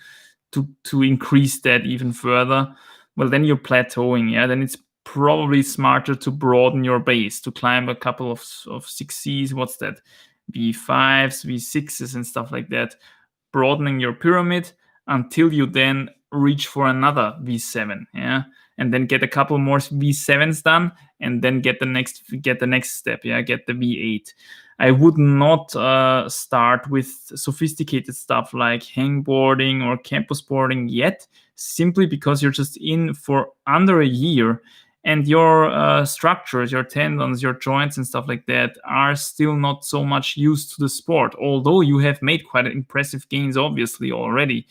increase that even further. Well, then you're plateauing. Yeah, then it's probably smarter to broaden your base, to climb a couple of 6Cs. What's that? V5s, V6s, and stuff like that. Broadening your pyramid until you then reach for another V7. Yeah, and then get a couple more V7s done, and then get the next step. Yeah, get the V8. I would not start with sophisticated stuff like hangboarding or campus boarding yet, simply because you're just in for under a year, and your structures, your tendons, your joints, and stuff like that are still not so much used to the sport. Although you have made quite impressive gains, obviously already.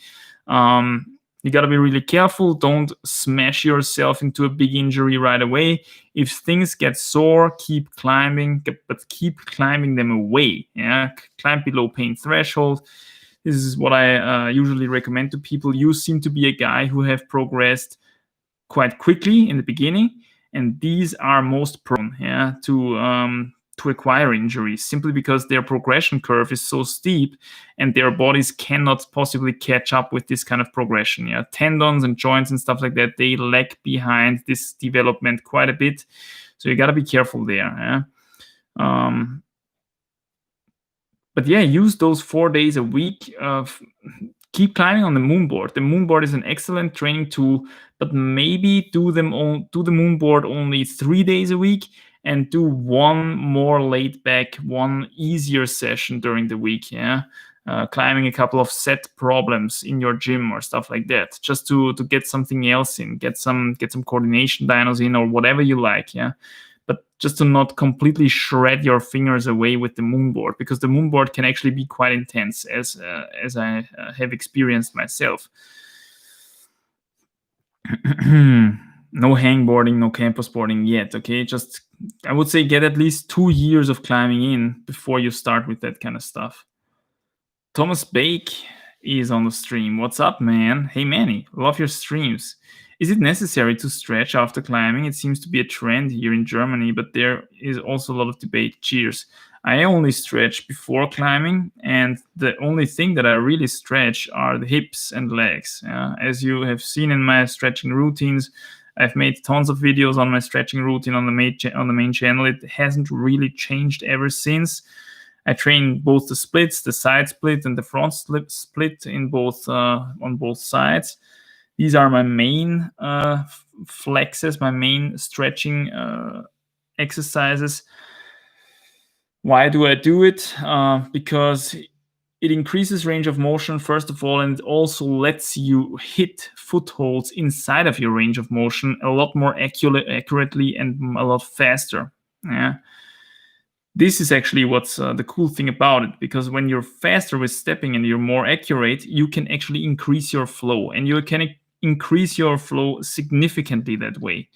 You got to be really careful. Don't smash yourself into a big injury right away. If things get sore, keep climbing, but keep climbing them away. Yeah, climb below pain threshold. This is what I usually recommend to people. You seem to be a guy who have progressed quite quickly in the beginning, and these are most prone, yeah, to acquire injuries, simply because their progression curve is so steep and their bodies cannot possibly catch up with this kind of progression. Yeah, tendons and joints and stuff like that, they lag behind this development quite a bit, so you got to be careful there. Yeah. But yeah, use those 4 days a week. Keep climbing on the moonboard. The moonboard is an excellent training tool, but maybe do the moonboard only 3 days a week, and do one more laid back, one easier session during the week. Yeah, climbing a couple of set problems in your gym or stuff like that, just to get something else in, get some coordination dynos in, or whatever you like. Yeah. But just to not completely shred your fingers away with the moonboard, because the moonboard can actually be quite intense, as I have experienced myself. No hangboarding, no campus boarding yet. Okay, just I would say get at least 2 years of climbing in before you start with that kind of stuff. Thomas Bake is on the stream. What's up, man? Hey, Manny, love your streams. Is it necessary to stretch after climbing? It seems to be a trend here in Germany, but there is also a lot of debate. Cheers. I only stretch before climbing, and the only thing that I really stretch are the hips and legs. As you have seen in my stretching routines, I've made tons of videos on my stretching routine on the main channel. It hasn't really changed ever since. I train both the splits, the side split and the front split in both on both sides. These are my main flexes, my main stretching exercises. Why do I do it? Because it increases range of motion, first of all, and it also lets you hit footholds inside of your range of motion a lot more accurately and a lot faster. Yeah. This is actually what's the cool thing about it, because when you're faster with stepping and you're more accurate, you can actually increase your flow, and you can increase your flow significantly that way.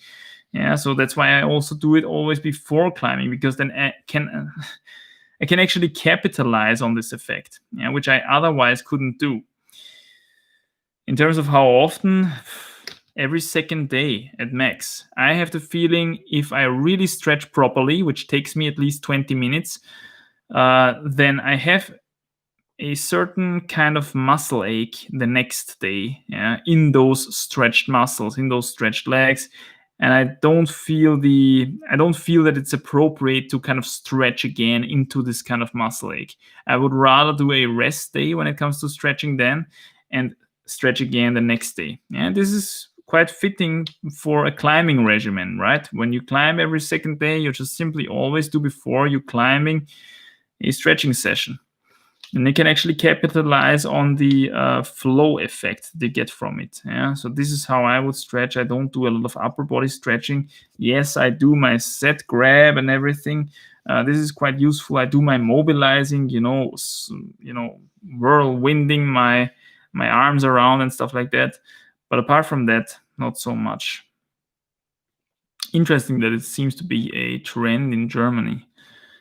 Yeah, so that's why I also do it always before climbing, because then I can actually capitalize on this effect, yeah, which I otherwise couldn't do. In terms of how often, every second day at max. I have the feeling if I really stretch properly, which takes me at least 20 minutes, then I have a certain kind of muscle ache the next day, yeah, in those stretched muscles, in those stretched legs. And I don't feel that it's appropriate to kind of stretch again into this kind of muscle ache. I would rather do a rest day when it comes to stretching then, and stretch again the next day. And this is quite fitting for a climbing regimen, right? When you climb every second day, you just simply always do before you climbing a stretching session. And they can actually capitalize on the flow effect they get from it. Yeah, so this is how I would stretch. I don't do a lot of upper body stretching. Yes, I do my set grab and everything. This is quite useful. I do my mobilizing, whirlwinding my arms around and stuff like that. But apart from that, not so much. Interesting that it seems to be a trend in Germany.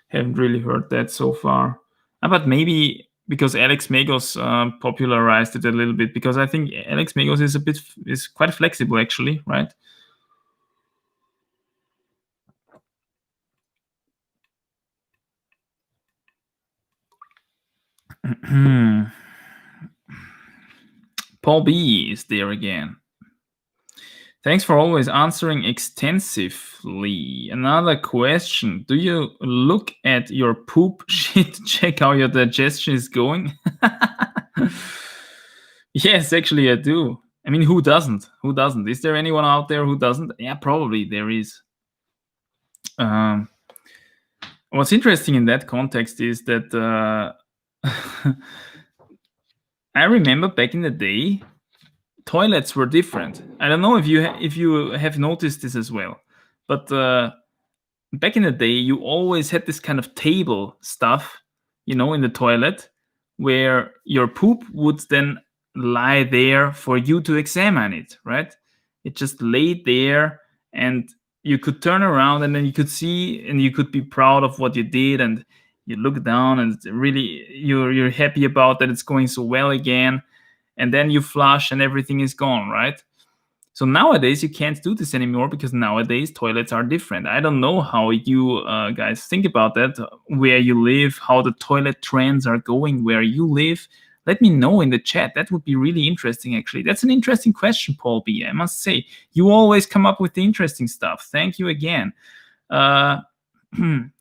Haven't really heard that so far. But maybe because Alex Megos popularized it a little bit, because I think Alex Megos is quite flexible actually, right? Paul B is there again. Thanks for always answering extensively. Another question. Do you look at your poop shit, check how your digestion is going? Yes, actually I do. I mean, who doesn't? Who doesn't? Is there anyone out there who doesn't? Yeah, probably there is. What's interesting in that context is that I remember back in the day, toilets were different. I don't know if you have noticed this as well, but back in the day, you always had this kind of table stuff, in the toilet, where your poop would then lie there for you to examine it, right? It just laid there, and you could turn around, and then you could see, and you could be proud of what you did, and you look down, and really you're happy about that it's going so well again, and then you flush, and everything is gone, right? So nowadays you can't do this anymore, because nowadays toilets are different. I don't know how you guys think about that, where you live, how the toilet trends are going where you live. Let me know in the chat. That would be really interesting, actually. That's an interesting question, Paul B. I must say, you always come up with the interesting stuff. Thank you again.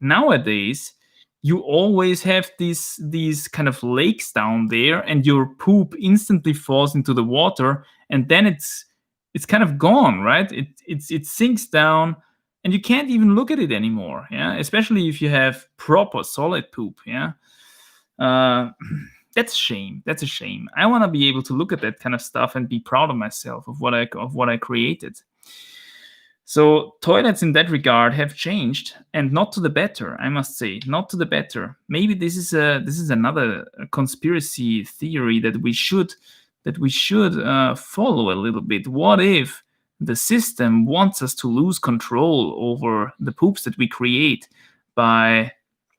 Nowadays, you always have these kind of lakes down there, and your poop instantly falls into the water, and then it's kind of gone, right? It sinks down, and you can't even look at it anymore. Yeah, especially if you have proper solid poop. Yeah, that's a shame. That's a shame. I want to be able to look at that kind of stuff and be proud of myself, of what I created. So toilets in that regard have changed, and not to the better, I must say, not to the better. Maybe this is another conspiracy theory that we should follow a little bit. What if the system wants us to lose control over the poops that we create by,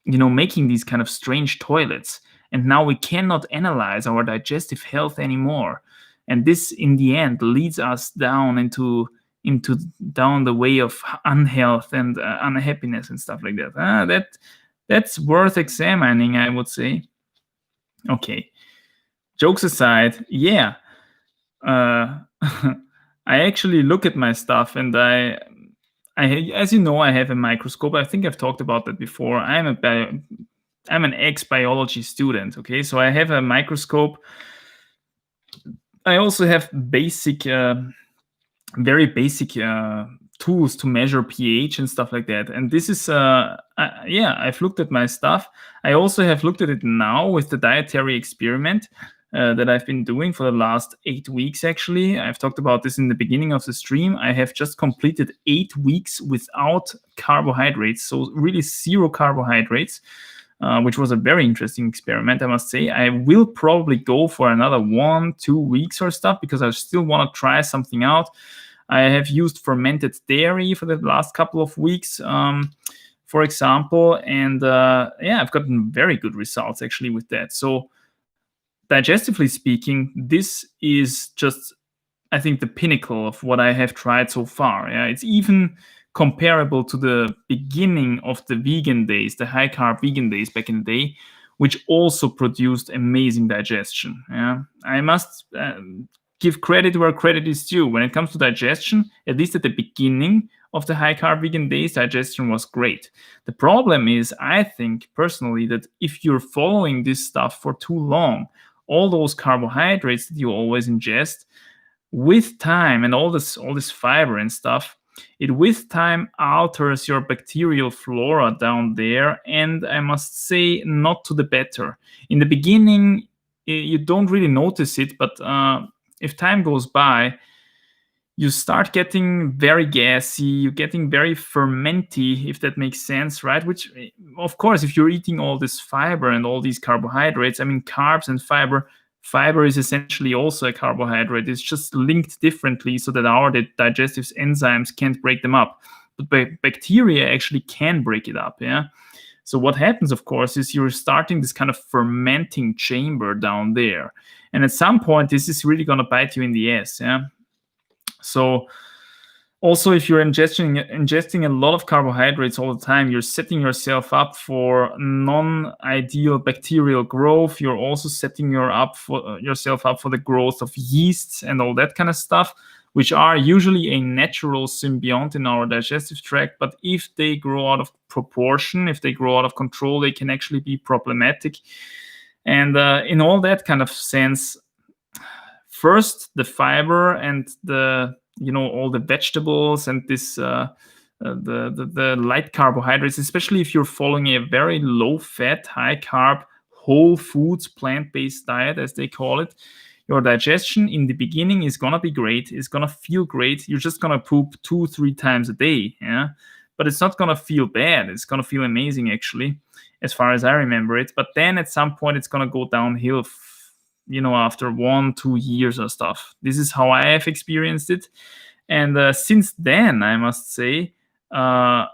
making these kind of strange toilets, and now we cannot analyze our digestive health anymore, and this in the end leads us down down the way of unhealth and unhappiness and stuff like that. That's worth examining, I would say. Okay, jokes aside, yeah. I actually look at my stuff, and I, as you know, I have a microscope. I think I've talked about that before. I'm an ex-biology student. Okay, so I have a microscope. I also have very basic tools to measure pH and stuff like that. And this is, I've looked at my stuff. I also have looked at it now with the dietary experiment that I've been doing for the last 8 weeks, actually. I've talked about this in the beginning of the stream. I have just completed 8 weeks without carbohydrates, so really 0 carbohydrates. Which was a very interesting experiment, I must say. I will probably go for another 1-2 weeks or stuff because I still want to try something out. I have used fermented dairy for the last couple of weeks, for example, and I've gotten very good results actually with that. So digestively speaking, this is just, I think, the pinnacle of what I have tried so far. Yeah, it's even comparable to the beginning of the vegan days, the high carb vegan days back in the day, which also produced amazing digestion. Yeah, I must give credit where credit is due. When it comes to digestion, at least at the beginning of the high carb vegan days, digestion was great. The problem is, I think personally, that if you're following this stuff for too long, all those carbohydrates that you always ingest, with time, and all this fiber and stuff, it with time alters your bacterial flora down there, and I must say, not to the better. In the beginning, you don't really notice it, but if time goes by, you start getting very gassy, you're getting very fermenty, if that makes sense, right? Which, of course, if you're eating all this fiber and all these carbohydrates, I mean, carbs and fiber is essentially also a carbohydrate. It's just linked differently so that our digestive enzymes can't break them up. But bacteria actually can break it up, yeah? So what happens, of course, is you're starting this kind of fermenting chamber down there. And at some point, this is really going to bite you in the ass, yeah? So also, if you're ingesting a lot of carbohydrates all the time, you're setting yourself up for non-ideal bacterial growth. You're also setting yourself up for the growth of yeasts and all that kind of stuff, which are usually a natural symbiont in our digestive tract. But if they grow out of proportion, if they grow out of control, they can actually be problematic. And in all that kind of sense, first, the fiber and all the vegetables and this the light carbohydrates, especially if you're following a very low fat, high carb, whole foods, plant-based diet, as they call it, your digestion in the beginning is gonna be great. It's gonna feel great. You're just gonna poop 2-3 times a day, yeah. But it's not gonna feel bad. It's gonna feel amazing, actually, as far as I remember it. But then at some point, it's gonna go downhill. After 1-2 years or stuff. This is how I have experienced it. And since then, I must say, to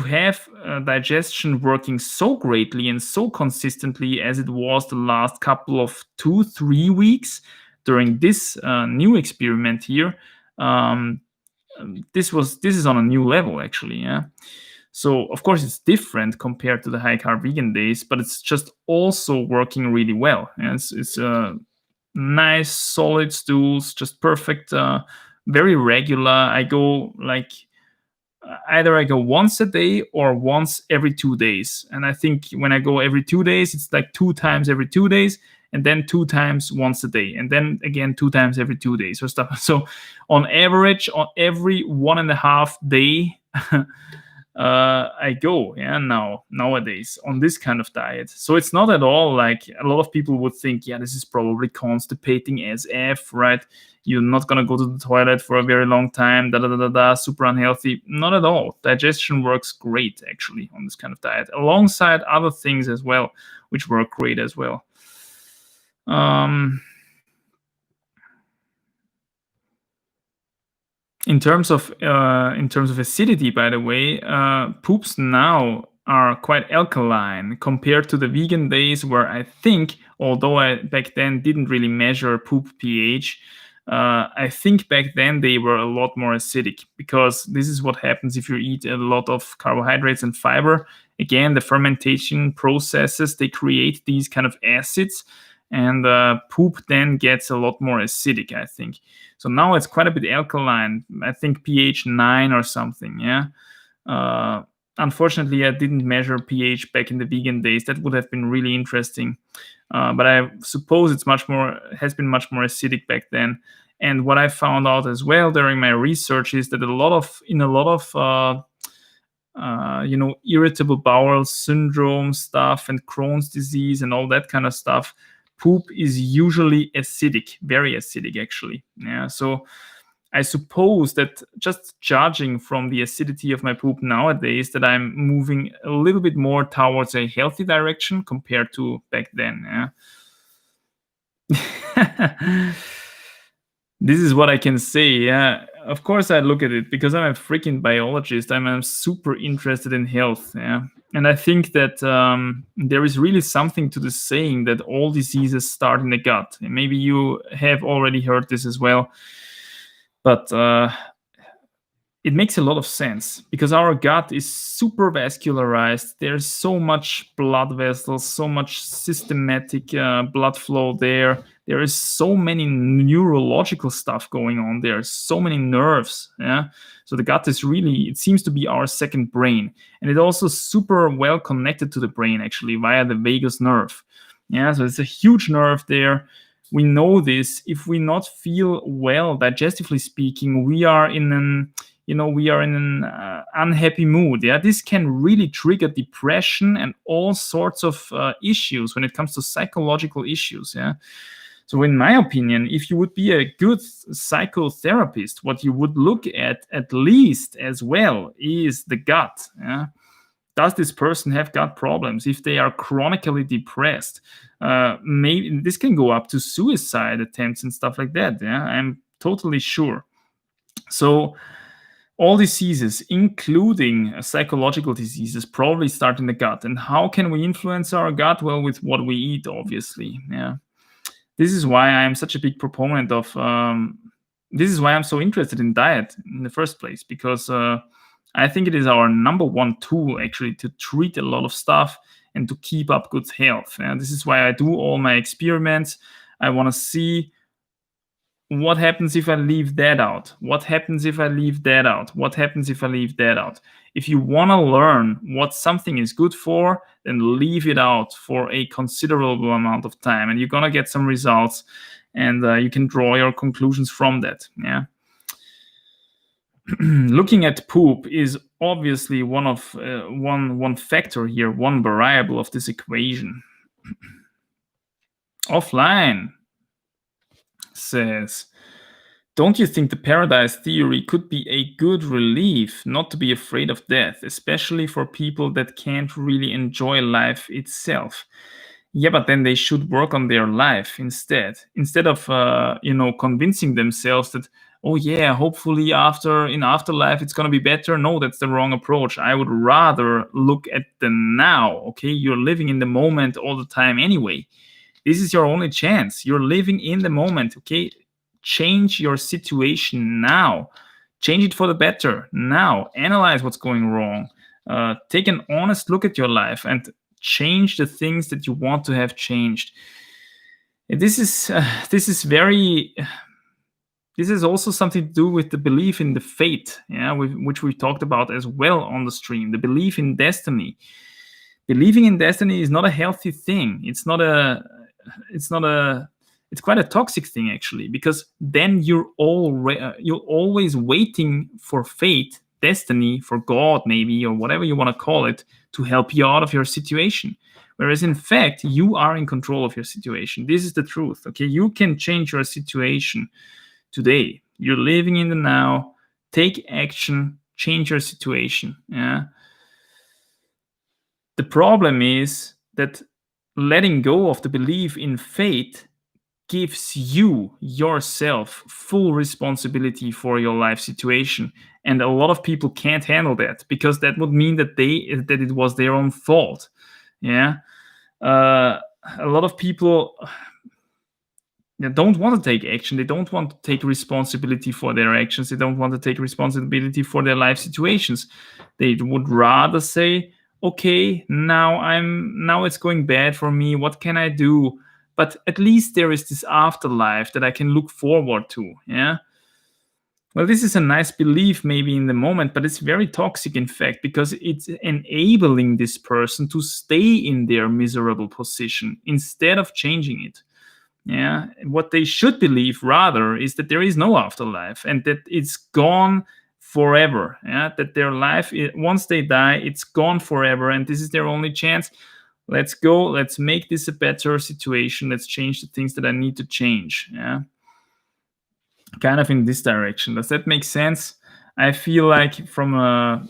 have digestion working so greatly and so consistently as it was the last couple of 2-3 weeks during this new experiment here, this is on a new level, actually, yeah. So, of course, it's different compared to the high-carb vegan days, but it's just also working really well. And it's nice, solid stools, just perfect, very regular. I go either I go once a day or once every 2 days. And I think when I go every 2 days, it's like 2 times every 2 days, and then 2 times once a day, and then again 2 times every 2 days or stuff. So on average, on every 1.5 day, I go nowadays on this kind of diet. So it's not at all like a lot of people would think, this is probably constipating as F, right? You're not gonna go to the toilet for a very long time, super unhealthy. Not at all. Digestion works great, actually, on this kind of diet, alongside other things as well, which work great as well. In terms of acidity, by the way, poops now are quite alkaline compared to the vegan days, where I think, although I back then didn't really measure poop pH, I think back then they were a lot more acidic, because this is what happens if you eat a lot of carbohydrates and fiber. Again, the fermentation processes, they create these kind of acids, and poop then gets a lot more acidic, I think. So now it's quite a bit alkaline. I think pH 9 or something, yeah. Unfortunately, I didn't measure pH back in the vegan days. That would have been really interesting. But I suppose it's has been much more acidic back then. And what I found out as well during my research is that in a lot of irritable bowel syndrome stuff and Crohn's disease and all that kind of stuff, poop is usually acidic, very acidic actually. Yeah, so I suppose that just judging from the acidity of my poop nowadays, that I'm moving a little bit more towards a healthy direction compared to back then. Yeah. This is what I can say. Yeah, of course I look at it because I'm a freaking biologist. I'm super interested in health. Yeah, and I think that there is really something to the saying that all diseases start in the gut. And maybe you have already heard this as well, but it makes a lot of sense because our gut is super vascularized. There's so much blood vessels, so much systematic blood flow there. There is so many neurological stuff going on there, so many nerves. Yeah. So the gut is really, it seems to be our second brain. And it also super well connected to the brain actually via the vagus nerve. Yeah. So it's a huge nerve there. We know this. If we not feel well, digestively speaking, we are in an unhappy mood. Yeah, this can really trigger depression and all sorts of issues when it comes to psychological issues. Yeah. So in my opinion, if you would be a good psychotherapist, what you would look at least as well is the gut. Yeah. Does this person have gut problems? If they are chronically depressed, maybe this can go up to suicide attempts and stuff like that. Yeah, I'm totally sure. So all diseases, including psychological diseases, probably start in the gut. And how can we influence our gut? Well, with what we eat, obviously. Yeah. This is why I'm such a big proponent of. This is why I'm so interested in diet in the first place, because I think it is our number one tool actually to treat a lot of stuff and to keep up good health. And this is why I do all my experiments. I want to see what happens if I leave that out? What happens if I leave that out? What happens if I leave that out? If you want to learn what something is good for, then leave it out for a considerable amount of time, and you're going to get some results, and you can draw your conclusions from that. Yeah. Looking at poop is obviously one factor here, one variable of this equation. Offline says, don't you think the paradise theory could be a good relief not to be afraid of death, especially for people that can't really enjoy life itself? Yeah, but then they should work on their life instead of convincing themselves that, oh yeah, hopefully in afterlife it's going to be better. No, that's the wrong approach. I would rather look at the now. Okay, you're living in the moment all the time anyway. This is your only chance. You're living in the moment. Okay, change your situation now. Change it for the better now. Analyze what's going wrong. Take an honest look at your life and change the things that you want to have changed. This is also something to do with the belief in the fate, yeah, which we talked about as well on the stream. The belief in destiny. Believing in destiny is not a healthy thing. It's quite a toxic thing actually, because then you're always waiting for fate, destiny, for God maybe, or whatever you want to call it, to help you out of your situation. Whereas in fact, you are in control of your situation. This is the truth. Okay, you can change your situation today. You're living in the now. Take action. Change your situation. Yeah. The problem is that letting go of the belief in fate gives you yourself full responsibility for your life situation, and a lot of people can't handle that because that would mean that it was their own fault. Yeah, a lot of people don't want to take action. They don't want to take responsibility for their actions. They don't want to take responsibility for their life situations. They would rather say, okay, now it's going bad for me. What can I do? But at least there is this afterlife that I can look forward to. Yeah. Well, this is a nice belief maybe in the moment, but it's very toxic, in fact, because it's enabling this person to stay in their miserable position instead of changing it. Yeah, what they should believe rather is that there is no afterlife and that it's gone forever. Yeah, that their life, once they die, it's gone forever, and this is their only chance. Let's go. Let's make this a better situation. Let's change the things that I need to change. Yeah, kind of in this direction. Does that make sense? I feel like from a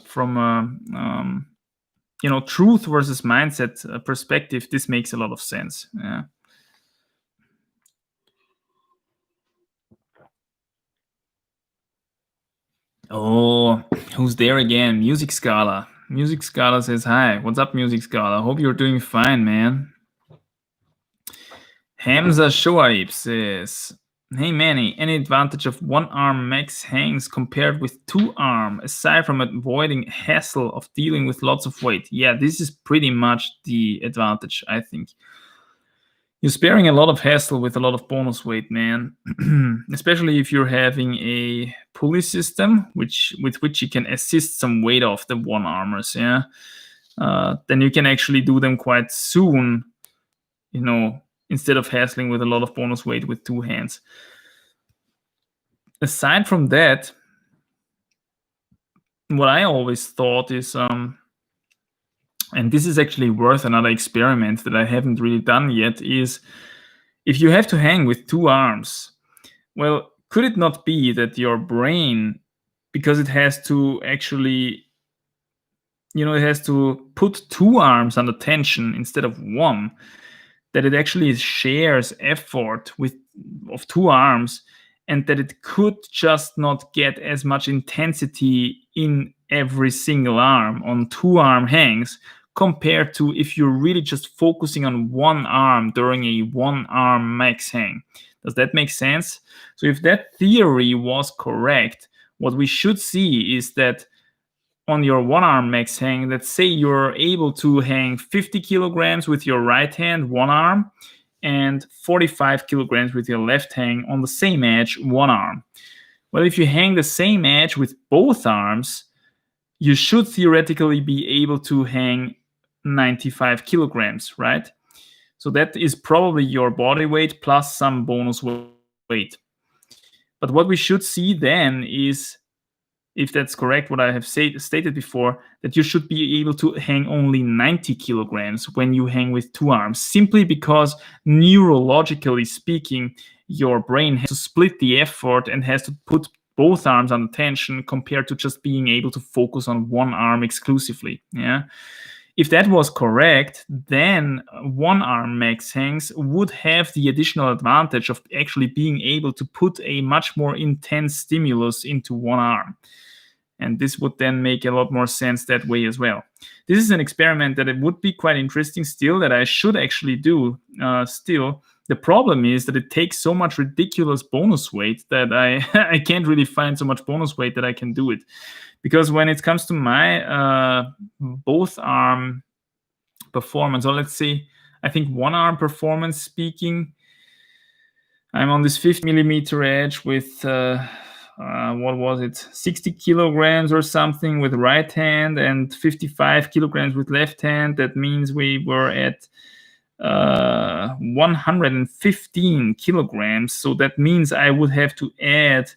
truth versus mindset perspective, this makes a lot of sense. Yeah. Oh, who's there again? Music Scala. Music Scala says hi. What's up, Music Scala? Hope you're doing fine, man. Hamza Shoaib says, hey Manny, any advantage of one arm max hangs compared with two arm, aside from avoiding hassle of dealing with lots of weight? Yeah, this is pretty much the advantage, I think. You're sparing a lot of hassle with a lot of bonus weight, man. Especially if you're having a pulley system, with which you can assist some weight off the one armers. Yeah, then you can actually do them quite soon. Instead of hassling with a lot of bonus weight with two hands. Aside from that, what I always thought is, and this is actually worth another experiment that I haven't really done yet, is if you have to hang with two arms, well, could it not be that your brain, because it has to actually, it has to put two arms under tension instead of one, that it actually shares effort of two arms, and that it could just not get as much intensity in every single arm on two arm hangs compared to if you're really just focusing on one arm during a one arm max hang. Does that make sense? So if that theory was correct, what we should see is that on your one arm max hang, let's say you're able to hang 50 kilograms with your right hand, one arm, and 45 kilograms with your left hang on the same edge, one arm. Well, if you hang the same edge with both arms, you should theoretically be able to hang 95 kilograms, right? So that is probably your body weight plus some bonus weight. But what we should see then is, if that's correct, what I have stated before, that you should be able to hang only 90 kilograms when you hang with two arms, simply because neurologically speaking, your brain has to split the effort and has to put both arms under tension compared to just being able to focus on one arm exclusively. Yeah. If that was correct, then one arm max hangs would have the additional advantage of actually being able to put a much more intense stimulus into one arm. And this would then make a lot more sense that way as well. This is an experiment that it would be quite interesting still, that I should actually do still. The problem is that it takes so much ridiculous bonus weight that I can't really find so much bonus weight that I can do it. Because when it comes to my both arm performance, or let's say, I think one arm performance speaking, I'm on this 50 millimeter edge with, what was it, 60 kilograms or something with right hand and 55 kilograms with left hand. That means we were at 115 kilograms. So that means I would have to add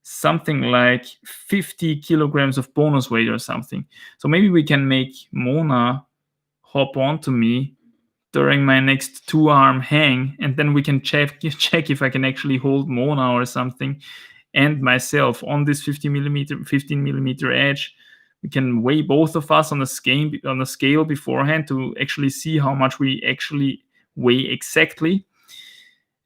something like 50 kilograms of bonus weight or something. So maybe we can make Mona hop onto me during my next two arm hang, and then we can check if I can actually hold Mona or something and myself on this 15 millimeter edge. We can weigh both of us on the scale beforehand to actually see how much we actually weigh exactly.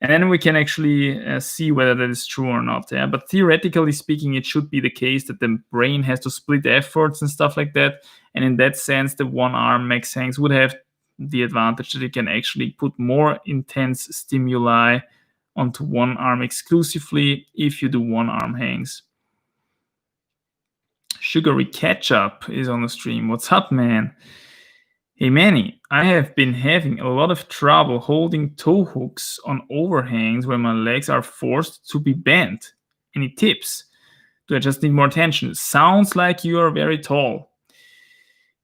And then we can actually see whether that is true or not. Yeah? But theoretically speaking, it should be the case that the brain has to split efforts and stuff like that. And in that sense, the one arm max hangs would have the advantage that it can actually put more intense stimuli onto one arm exclusively if you do one arm hangs. Sugary Ketchup is on the stream. What's up, man? Hey Manny, I have been having a lot of trouble holding toe hooks on overhangs where my legs are forced to be bent. Any tips? Do I just need more tension? Sounds like you are very tall.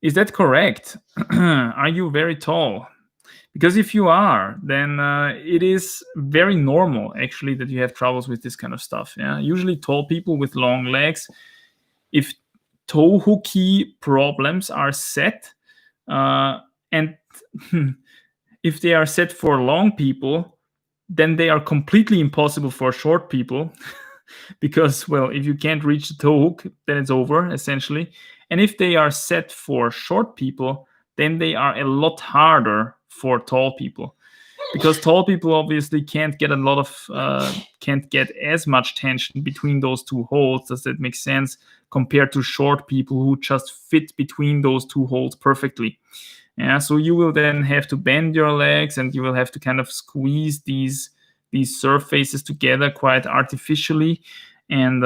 Is that correct? Are you very tall? Because if you are, then it is very normal actually that you have troubles with this kind of stuff. Yeah, usually tall people with long legs, if toe hooky problems are set, and if they are set for long people, then they are completely impossible for short people. Because, well, if you can't reach the toe hook, then it's over essentially. And if they are set for short people, then they are a lot harder for tall people, because tall people obviously can't get as much tension between those two holes. Does that make sense? Compared to short people who just fit between those two holes perfectly. Yeah, so you will then have to bend your legs, and you will have to kind of squeeze these surfaces together quite artificially. And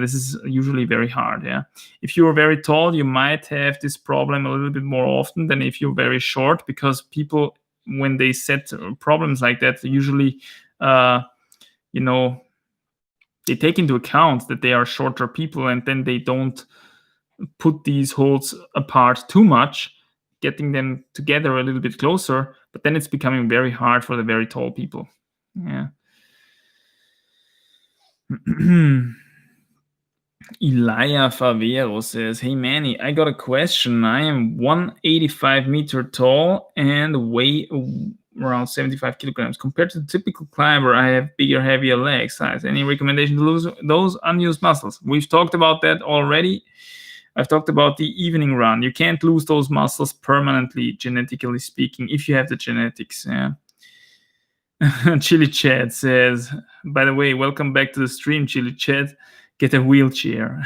this is usually very hard. Yeah, if you are very tall, you might have this problem a little bit more often than if you're very short, because people, when they set problems like that, usually they take into account that they are shorter people, and then they don't put these holes apart too much, getting them together a little bit closer, but then it's becoming very hard for the very tall people. Yeah. Elia Favero says, "Hey Manny, I got a question. I am 185 meter tall and weigh around 75 kilograms. Compared to the typical climber, I have bigger, heavier leg size. Any recommendation to lose those unused muscles?" We've talked about that already. I've talked about the evening run. You can't lose those muscles permanently, genetically speaking, if you have the genetics. Yeah. Chili Chad says, "By the way, welcome back to the stream, Chili Chad. Get a wheelchair."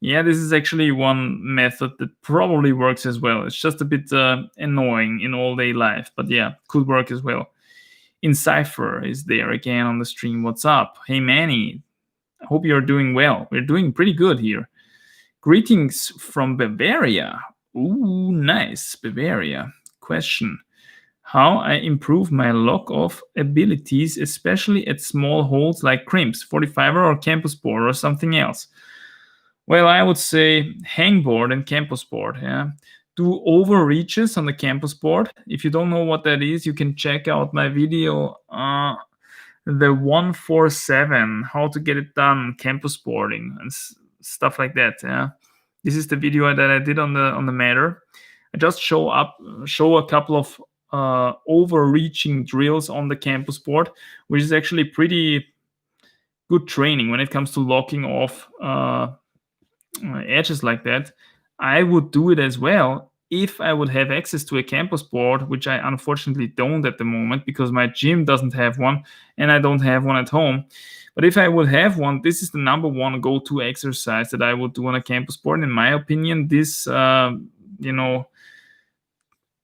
Yeah, this is actually one method that probably works as well. It's just a bit annoying in all-day life, but yeah, could work as well. Encipher is there again on the stream. What's up? Hey, Manny. I hope you're doing well. We're doing pretty good here. Greetings from Bavaria. Ooh, nice. Bavaria. Question: how I improve my lock-off abilities, especially at small holes like crimps, 45er or campus board or something else? Well, I would say hangboard and campus board. Yeah, do overreaches on the campus board. If you don't know what that is, you can check out my video, the 147, how to get it done, campus boarding and stuff like that. Yeah, this is the video that I did on the matter. I just show a couple of overreaching drills on the campus board, which is actually pretty good training when it comes to locking off edges like that. I would do it as well if I would have access to a campus board, which I unfortunately don't at the moment because my gym doesn't have one and I don't have one at home. But if I would have one, this is the number one go-to exercise that I would do on a campus board. In my opinion, this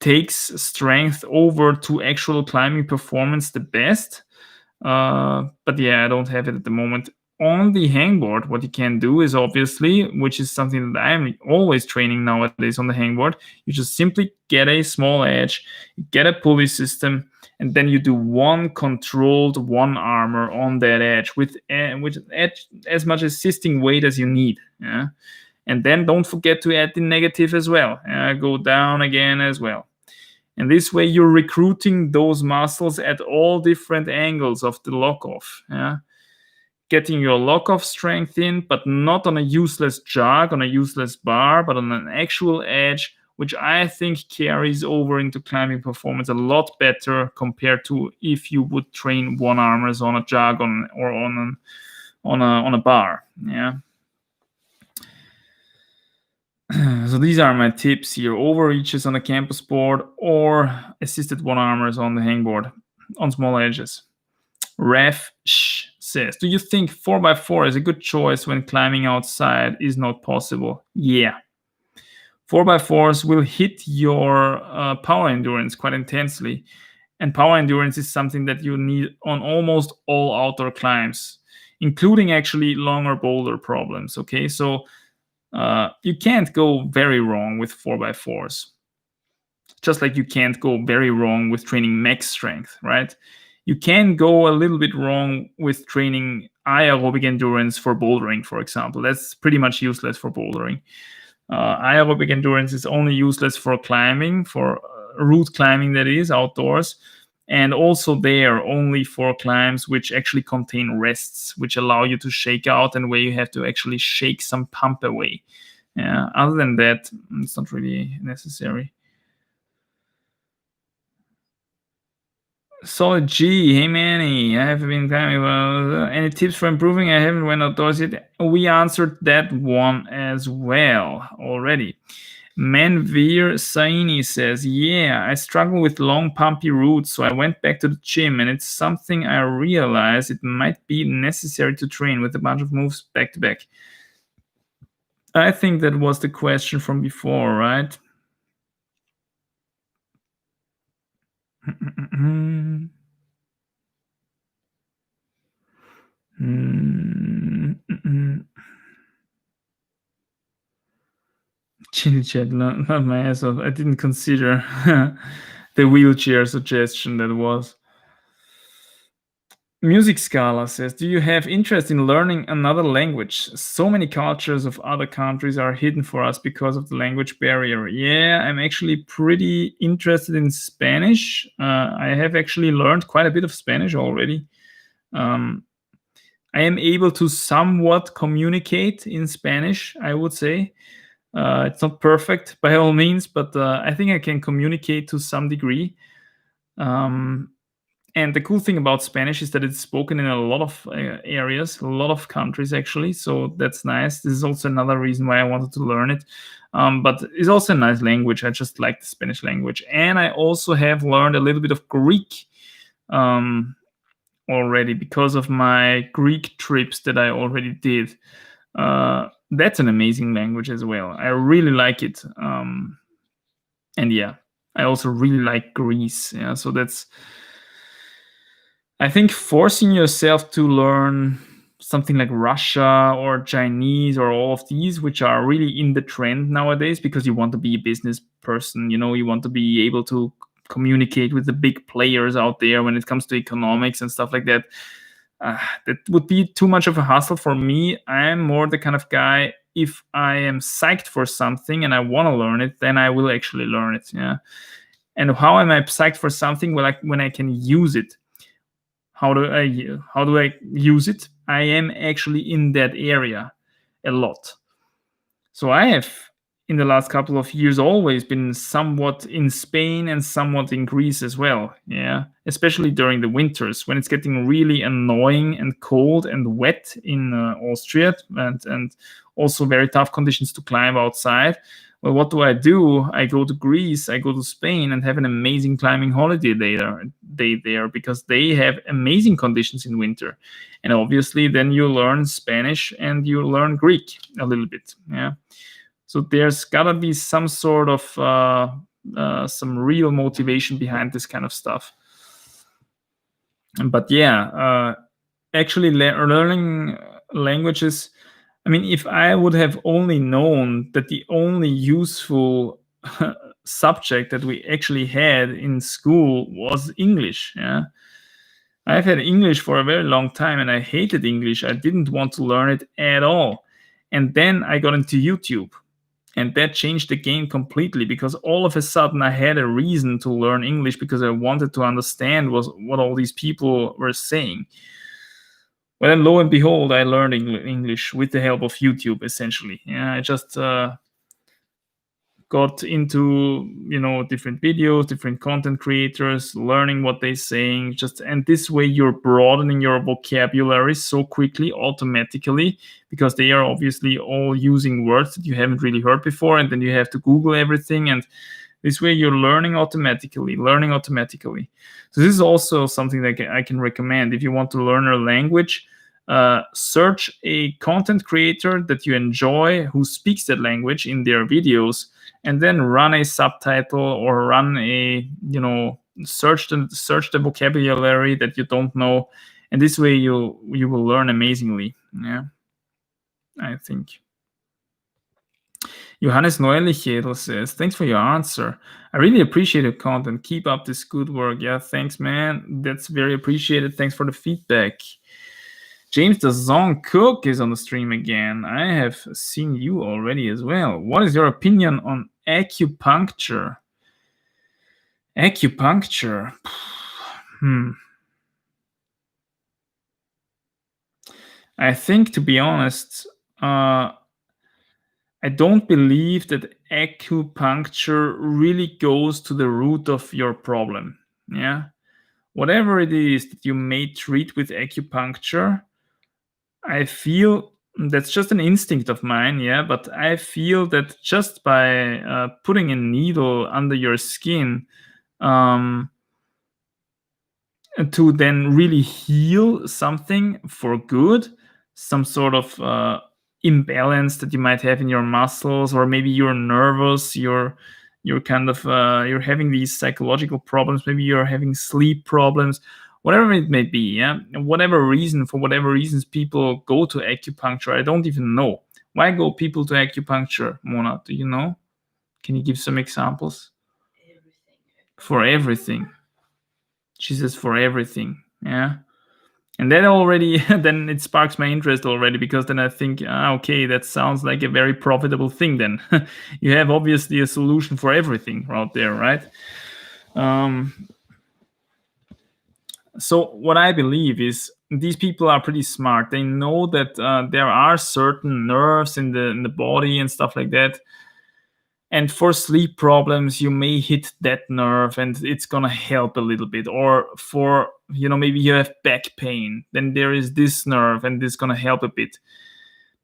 takes strength over to actual climbing performance the best. But yeah, I don't have it at the moment. On the hangboard, what you can do is obviously, which is something that I'm always training nowadays on the hangboard, you just simply get a small edge, get a pulley system, and then you do one controlled one armor on that edge with as much assisting weight as you need. Yeah? And then don't forget to add the negative as well. Go down again as well. And this way you're recruiting those muscles at all different angles of the lock-off. Yeah? Getting your lock-off strength in, but not on a useless jog, on a useless bar, but on an actual edge, which I think carries over into climbing performance a lot better compared to if you would train one armors on a jog or on a bar. Yeah. So these are my tips here: overreaches on the campus board or assisted one armors on the hangboard on small edges. Ref says, "Do you think 4x4 is a good choice when climbing outside is not possible?" Yeah. 4x4s will hit your power endurance quite intensely. And power endurance is something that you need on almost all outdoor climbs, including actually longer boulder problems. Okay, so you can't go very wrong with 4x4s. Just like you can't go very wrong with training max strength, right? You can go a little bit wrong with training aerobic endurance for bouldering, for example. That's pretty much useless for bouldering. Aerobic endurance is only useless for climbing, for route climbing, that is outdoors. And also there only for climbs which actually contain rests, which allow you to shake out and where you have to actually shake some pump away. Yeah, other than that, it's not really necessary. Solid G, hey Manny, I have been climbing. Any tips for improving? I haven't went outdoors yet. We answered that one as well already. Manveer Saini says, yeah, I struggle with long pumpy routes, so I went back to the gym, and it's something I realized it might be necessary to train with a bunch of moves back to back. I think that was the question from before, right? Chili chat, not my ass off. I didn't consider the wheelchair suggestion that was. Music Scala says, do you have interest in learning another language? So many cultures of other countries are hidden for us because of the language barrier. Yeah, I'm actually pretty interested in Spanish. I have actually learned quite a bit of Spanish already. I am able to somewhat communicate in Spanish, I would say. It's not perfect by all means, but I think I can communicate to some degree. And the cool thing about Spanish is that it's spoken in a lot of areas, a lot of countries actually. So that's nice. This is also another reason why I wanted to learn it. But it's also a nice language. I just like the Spanish language. And I also have learned a little bit of Greek already because of my Greek trips that I already did. That's an amazing language as well. I really like it. And yeah, I also really like Greece. Yeah, so that's, I think, forcing yourself to learn something like Russia or Chinese or all of these, which are really in the trend nowadays, because you want to be a business person, you want to be able to communicate with the big players out there when it comes to economics and stuff like that. That would be too much of a hassle for me. I'm more the kind of guy, if I am psyched for something and I want to learn it, then I will actually learn it. Yeah. And how am I psyched for something? Well, when I can use it. How do I use it? I am actually in that area a lot. So I have, in the last couple of years, always been somewhat in Spain and somewhat in Greece as well. Yeah, especially during the winters when it's getting really annoying and cold and wet in Austria, and also very tough conditions to climb outside. Well, what do? I go to Greece, I go to Spain, and have an amazing climbing holiday there because they have amazing conditions in winter. And obviously, then you learn Spanish and you learn Greek a little bit. Yeah. So there's gotta be some sort of some real motivation behind this kind of stuff. But yeah, actually learning languages. I mean, if I would have only known that the only useful subject that we actually had in school was English, yeah. I've had English for a very long time and I hated English. I didn't want to learn it at all. And then I got into YouTube. And that changed the game completely, because all of a sudden I had a reason to learn English because I wanted to understand what all these people were saying. Well, then lo and behold, I learned English with the help of YouTube, essentially. Yeah, I just got into different videos, different content creators, learning what they're saying. And this way, you're broadening your vocabulary so quickly, automatically, because they are obviously all using words that you haven't really heard before, and then you have to Google everything, and this way you're learning automatically. So this is also something that I can recommend if you want to learn a language. Search a content creator that you enjoy who speaks that language in their videos, and then run a subtitle or run a search the vocabulary that you don't know, and this way you will learn amazingly. Yeah, I think. Johannes Neulichdel says, thanks for your answer. I really appreciate your content. Keep up this good work. Yeah, thanks, man. That's very appreciated. Thanks for the feedback. James the Zong Cook is on the stream again. I have seen you already as well. What is your opinion on acupuncture? Acupuncture. I think, to be honest, I don't believe that acupuncture really goes to the root of your problem. Yeah. Whatever it is that you may treat with acupuncture, I feel that's just an instinct of mine. Yeah. But I feel that just by putting a needle under your skin, um, to then really heal something for good, some sort of imbalance that you might have in your muscles, or maybe you're nervous, you're kind of you're having these psychological problems, maybe you're having sleep problems, whatever it may be. Yeah, and whatever reason, for whatever reasons people go to acupuncture, I don't even know. Why go people to acupuncture, Mona? Do you know? Can you give some examples? For everything. She says for everything. Yeah. And that already, then it sparks my interest already, because then I think, okay, that sounds like a very profitable thing. Then you have obviously a solution for everything out there, right? So what I believe is these people are pretty smart. They know that there are certain nerves in the body and stuff like that. And for sleep problems, you may hit that nerve and it's gonna help a little bit. Or for, maybe you have back pain, then there is this nerve and this gonna help a bit.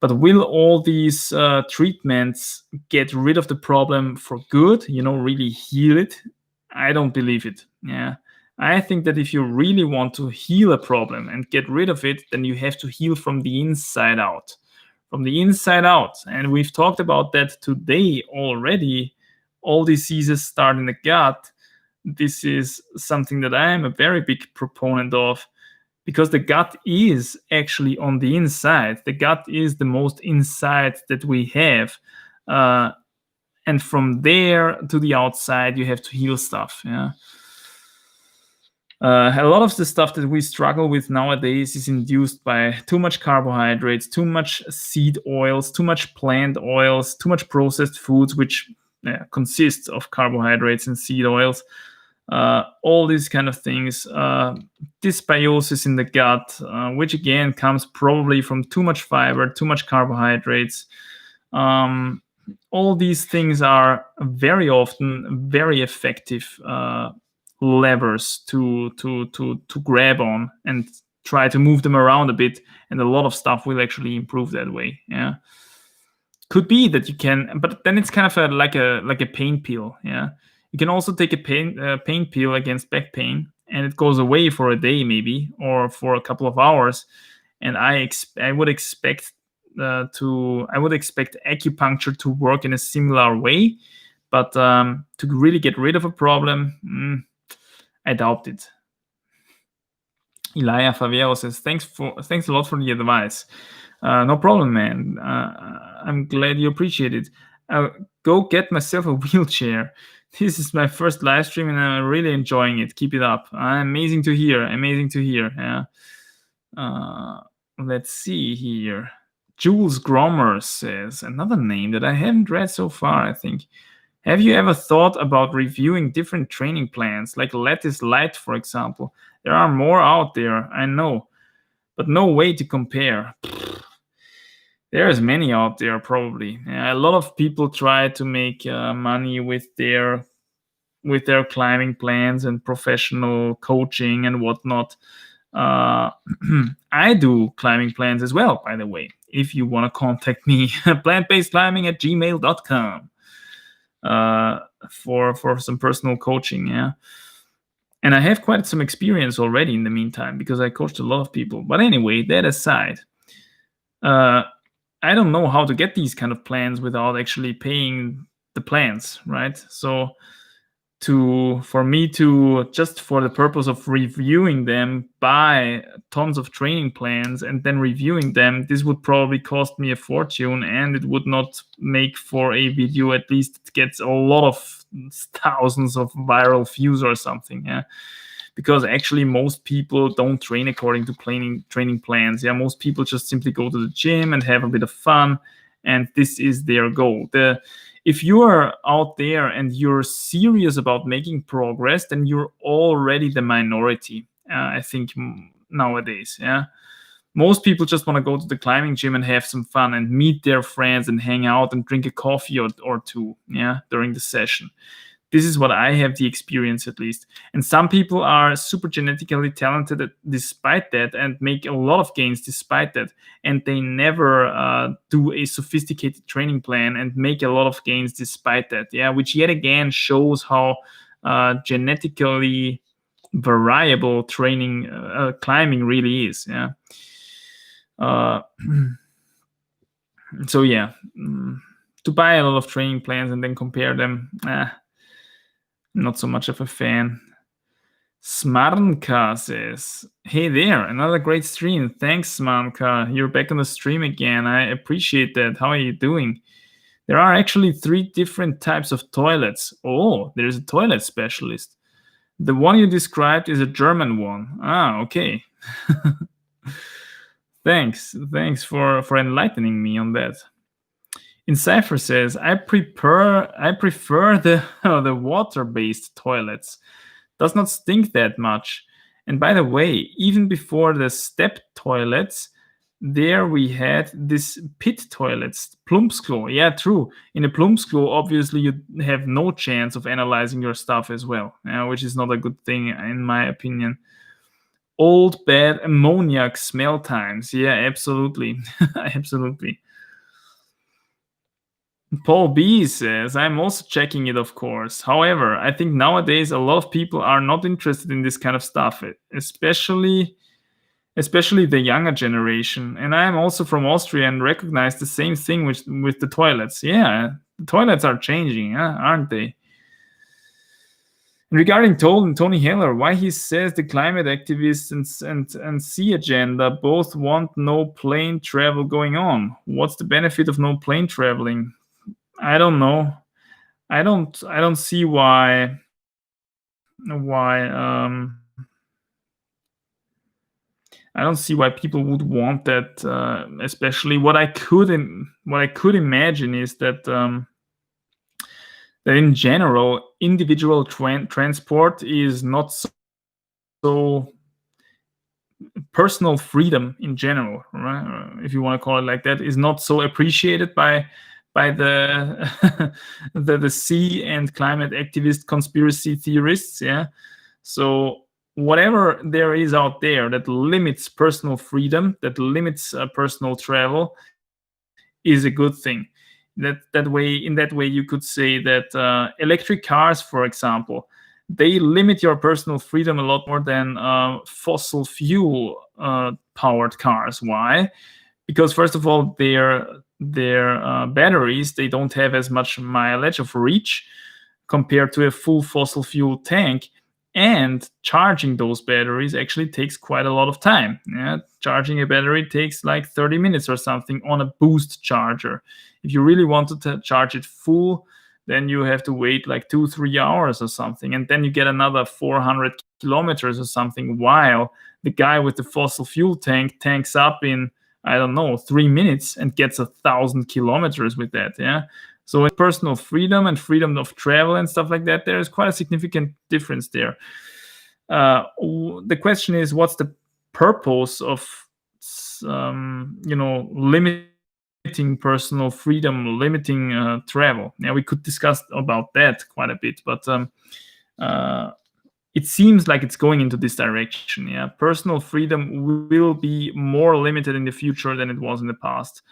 But will all these treatments get rid of the problem for good? Really heal it? I don't believe it. Yeah. I think that if you really want to heal a problem and get rid of it, then you have to heal from the inside out. From the inside out. And we've talked about that today already. All diseases start in the gut. This is something that I am a very big proponent of, because the gut is actually on the inside. The gut is the most inside that we have. And from there to the outside, you have to heal stuff. Yeah. A lot of the stuff that we struggle with nowadays is induced by too much carbohydrates, too much seed oils, too much plant oils, too much processed foods, which consists of carbohydrates and seed oils. All these kind of things. Dysbiosis in the gut, which again comes probably from too much fiber, too much carbohydrates. All these things are very often very effective levers to grab on and try to move them around a bit, and a lot of stuff will actually improve that way. Yeah, could be that you can, but then it's kind of like a pain pill. Yeah, you can also take a pain pill against back pain, and it goes away for a day maybe, or for a couple of hours. And I would expect acupuncture to work in a similar way, but to really get rid of a problem, I doubt it. Elia Favero says, thanks a lot for the advice. No problem, man. I'm glad you appreciate it. I'll go get myself a wheelchair. This is my first live stream and I'm really enjoying it. Keep it up. Amazing to hear. Yeah. Let's see here. Jules Grommer says, another name that I haven't read so far, I think. Have you ever thought about reviewing different training plans, like Lattice Light, for example? There are more out there, I know, but no way to compare. There's many out there, probably. A lot of people try to make money with their climbing plans and professional coaching and whatnot. I do climbing plans as well, by the way. If you want to contact me, plantbasedclimbing@gmail.com. For some personal coaching. Yeah, and I have quite some experience already in the meantime, because I coached a lot of people. But anyway, that aside, I don't know how to get these kind of plans without actually paying the plans, right? So for me to, just for the purpose of reviewing them, buy tons of training plans and then reviewing them, this would probably cost me a fortune, and it would not make for a video at least it gets a lot of thousands of viral views or something. Yeah, because actually most people don't train according to training plans. Yeah, most people just simply go to the gym and have a bit of fun, and this is their goal. if you are out there and you're serious about making progress, then you're already the minority, I think, nowadays. Yeah, most people just want to go to the climbing gym and have some fun and meet their friends and hang out and drink a coffee or two, yeah, during the session. This is what I have the experience, at least. And some people are super genetically talented despite that and make a lot of gains despite that. And they never do a sophisticated training plan and make a lot of gains despite that. Yeah, which yet again shows how genetically variable training climbing really is. Yeah. So yeah, to buy a lot of training plans and then compare them, not so much of a fan. Smarnka says, hey there, another great stream. Thanks, Smarnka. You're back on the stream again. I appreciate that. How are you doing? There are actually 3 different types of toilets. Oh, there's a toilet specialist. The one you described is a German one. Ah, okay. Thanks for enlightening me on that. Encipher says, I prefer the the water-based toilets. Does not stink that much. And by the way, even before the step toilets, there we had this pit toilets, Plumpsklo. Yeah, true. In a Plumpsklo, obviously you have no chance of analyzing your stuff as well, which is not a good thing in my opinion. Old bad ammoniac smell times. Yeah, absolutely. Absolutely. Paul B says, I'm also checking it, of course. However, I think nowadays a lot of people are not interested in this kind of stuff, especially the younger generation. And I'm also from Austria and recognize the same thing with the toilets. Yeah, the toilets are changing, aren't they? Regarding Tony Heller, why he says the climate activists and sea agenda both want no plane travel going on. What's the benefit of no plane traveling? I don't know. I don't see why I don't see why people would want that. Especially what I could imagine is that that in general, individual transport is not so personal freedom in general, right? If you want to call it like that, is not so appreciated by the the sea and climate activist conspiracy theorists. Yeah, so whatever there is out there that limits personal freedom, that limits personal travel, is a good thing. In that way, you could say that electric cars, for example, they limit your personal freedom a lot more than fossil fuel powered cars. Why? Because first of all, their batteries, they don't have as much mileage of reach compared to a full fossil fuel tank. And charging those batteries actually takes quite a lot of time. Yeah? Charging a battery takes like 30 minutes or something on a boost charger. If you really want to charge it full, then you have to wait like 2-3 hours or something. And then you get another 400 kilometers or something, while the guy with the fossil fuel tanks up in, I don't know, 3 minutes and gets 1,000 kilometers with that. Yeah. So in personal freedom and freedom of travel and stuff like that, there is quite a significant difference there. The question is, what's the purpose of, limiting personal freedom, limiting travel? Yeah, we could discuss about that quite a bit, but it seems like it's going into this direction. Yeah, personal freedom will be more limited in the future than it was in the past.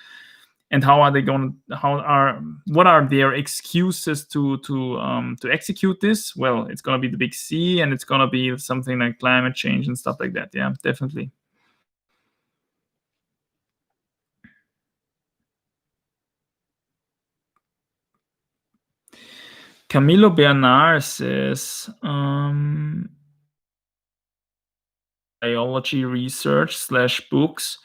And what are their excuses to execute this? Well, it's going to be the big C, and it's going to be something like climate change and stuff like that. Yeah, definitely. Camilo Bernard says, biology research / books.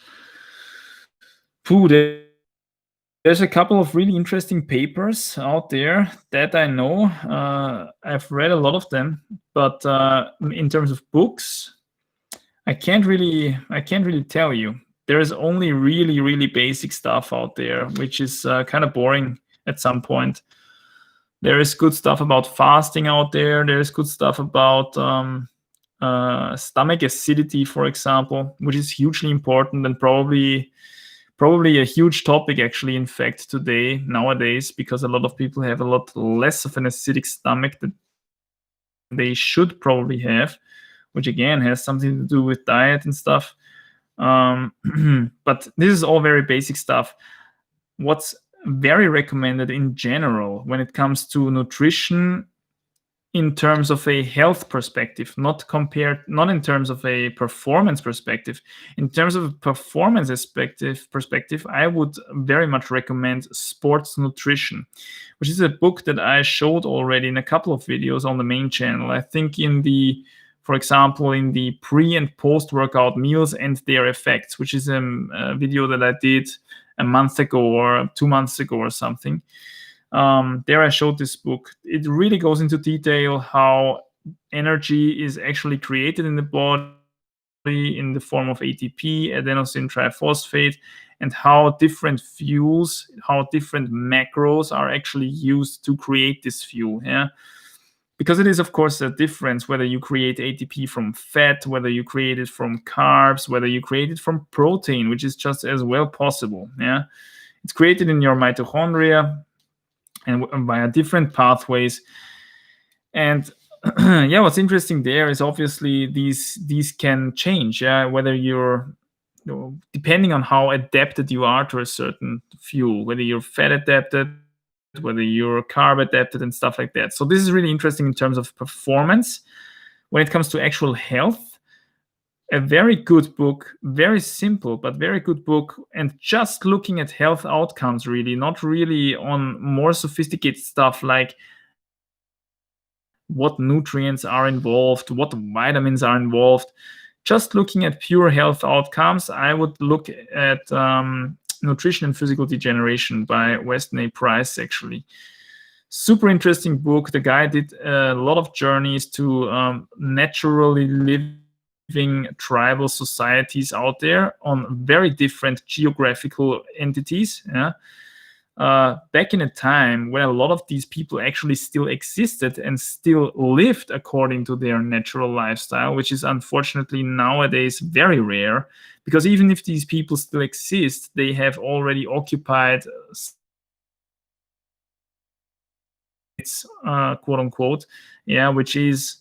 There's a couple of really interesting papers out there that I know. I've read a lot of them, but in terms of books, I can't really tell you. There's only really, really basic stuff out there, which is kind of boring at some point. There is good stuff about fasting out there. There is good stuff about stomach acidity, for example, which is hugely important and probably a huge topic actually, in fact, today nowadays, because a lot of people have a lot less of an acidic stomach than they should probably have, which again has something to do with diet and stuff. But this is all very basic stuff. What's very recommended in general when it comes to nutrition in terms of a health perspective, not in terms of a performance perspective. In terms of a performance perspective, I would very much recommend Sports Nutrition, which is a book that I showed already in a couple of videos on the main channel. I think for example, in the pre and post-workout meals and their effects, which is a video that I did a month ago or 2 months ago or something. There I showed this book. It really goes into detail how energy is actually created in the body in the form of ATP, adenosine triphosphate, and how different fuels, how different macros are actually used to create this fuel. Yeah. Because it is, of course, a difference whether you create ATP from fat, whether you create it from carbs, whether you create it from protein, which is just as well possible. Yeah. It's created in your mitochondria and via different pathways. And yeah, what's interesting there is obviously these can change. Yeah, whether you're depending on how adapted you are to a certain fuel, whether you're fat adapted, whether you're carb adapted, and stuff like that. So this is really interesting in terms of performance. When it comes to actual health, a very good book, very simple, but very good book. And just looking at health outcomes, really, not really on more sophisticated stuff like what nutrients are involved, what vitamins are involved. Just looking at pure health outcomes, I would look at Nutrition and Physical Degeneration by Weston A. Price, actually. Super interesting book. The guy did a lot of journeys to naturally living tribal societies out there on very different geographical entities. Yeah. Back in a time when a lot of these people actually still existed and still lived according to their natural lifestyle, which is unfortunately nowadays very rare, because even if these people still exist, they have already occupied quote unquote, yeah, which is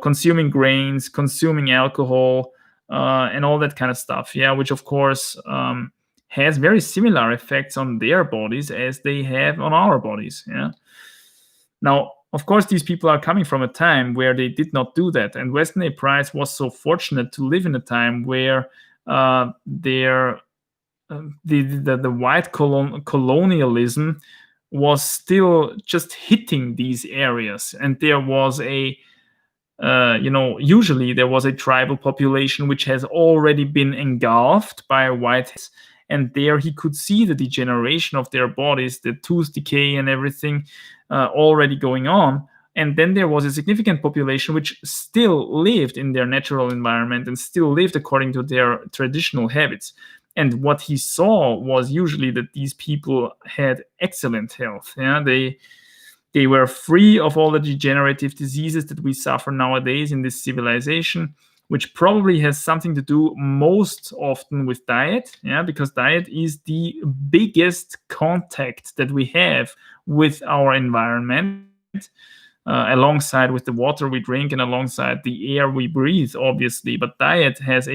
consuming grains, consuming alcohol, and all that kind of stuff, yeah, which of course has very similar effects on their bodies as they have on our bodies. Yeah. Now, of course, these people are coming from a time where they did not do that, and Weston A. Price was so fortunate to live in a time where the white colonialism was still just hitting these areas, and there was usually there was a tribal population which has already been engulfed by whites, and there he could see the degeneration of their bodies, the tooth decay and everything already going on. And then there was a significant population which still lived in their natural environment and still lived according to their traditional habits. And what he saw was usually that these people had excellent health. Yeah, they were free of all the degenerative diseases that we suffer nowadays in this civilization, which probably has something to do most often with diet, yeah, because diet is the biggest contact that we have with our environment, alongside with the water we drink and alongside the air we breathe, obviously. But diet has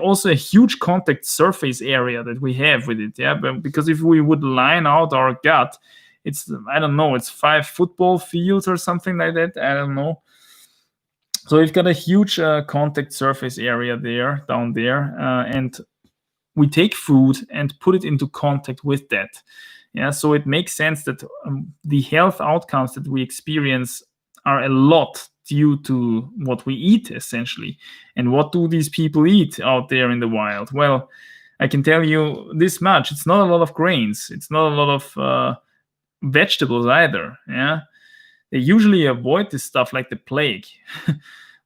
also a huge contact surface area that we have with it, yeah, because if we would line out our gut, it's 5 football fields or something like that, I don't know. So we've got a huge contact surface area down there, and we take food and put it into contact with that. Yeah, so it makes sense that the health outcomes that we experience are a lot due to what we eat, essentially. And what do these people eat out there in the wild? Well, I can tell you this much: it's not a lot of grains. It's not a lot of vegetables either. Yeah. They usually avoid this stuff like the plague.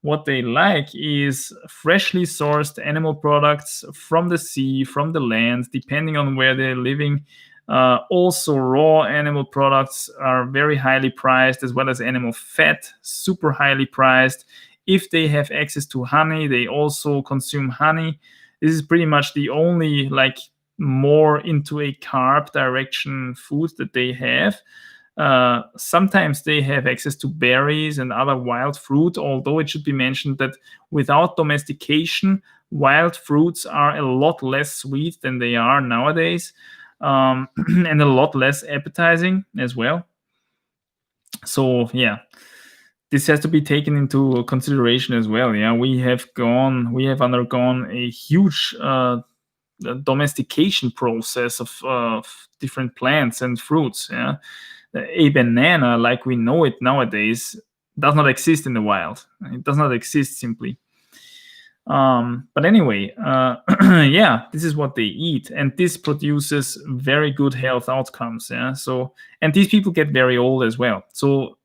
What they like is freshly sourced animal products from the sea, from the land, depending on where they're living. Also, raw animal products are very highly priced, as well as animal fat, super highly priced. If they have access to honey, they also consume honey. This is pretty much the only like more into a carb direction food that they have. Sometimes they have access to berries and other wild fruit, although it should be mentioned that without domestication, wild fruits are a lot less sweet than they are nowadays, and a lot less appetizing as well. So, yeah, this has to be taken into consideration as well. Yeah, we have undergone a huge domestication process of different plants and fruits. Yeah, a banana, like we know it nowadays, does not exist in the wild. It does not exist simply. But anyway, yeah, this is what they eat, and this produces very good health outcomes. Yeah, so and these people get very old as well. So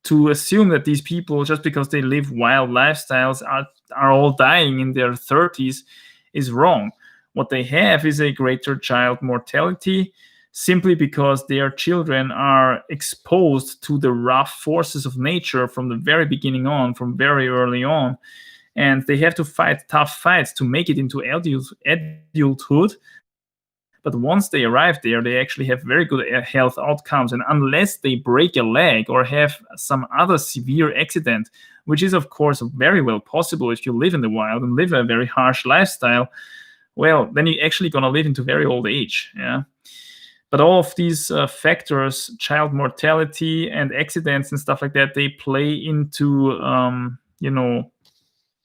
to assume that these people, just because they live wild lifestyles, are all dying in their 30s is wrong. What they have is a greater child mortality, simply because their children are exposed to the rough forces of nature from the very beginning on, from very early on. And they have to fight tough fights to make it into adulthood. But once they arrive there, they actually have very good health outcomes. And unless they break a leg or have some other severe accident, which is, of course, very well possible if you live in the wild and live a very harsh lifestyle, well, then you're actually going to live into very old age. Yeah. But all of these factors, child mortality and accidents and stuff like that, they play into,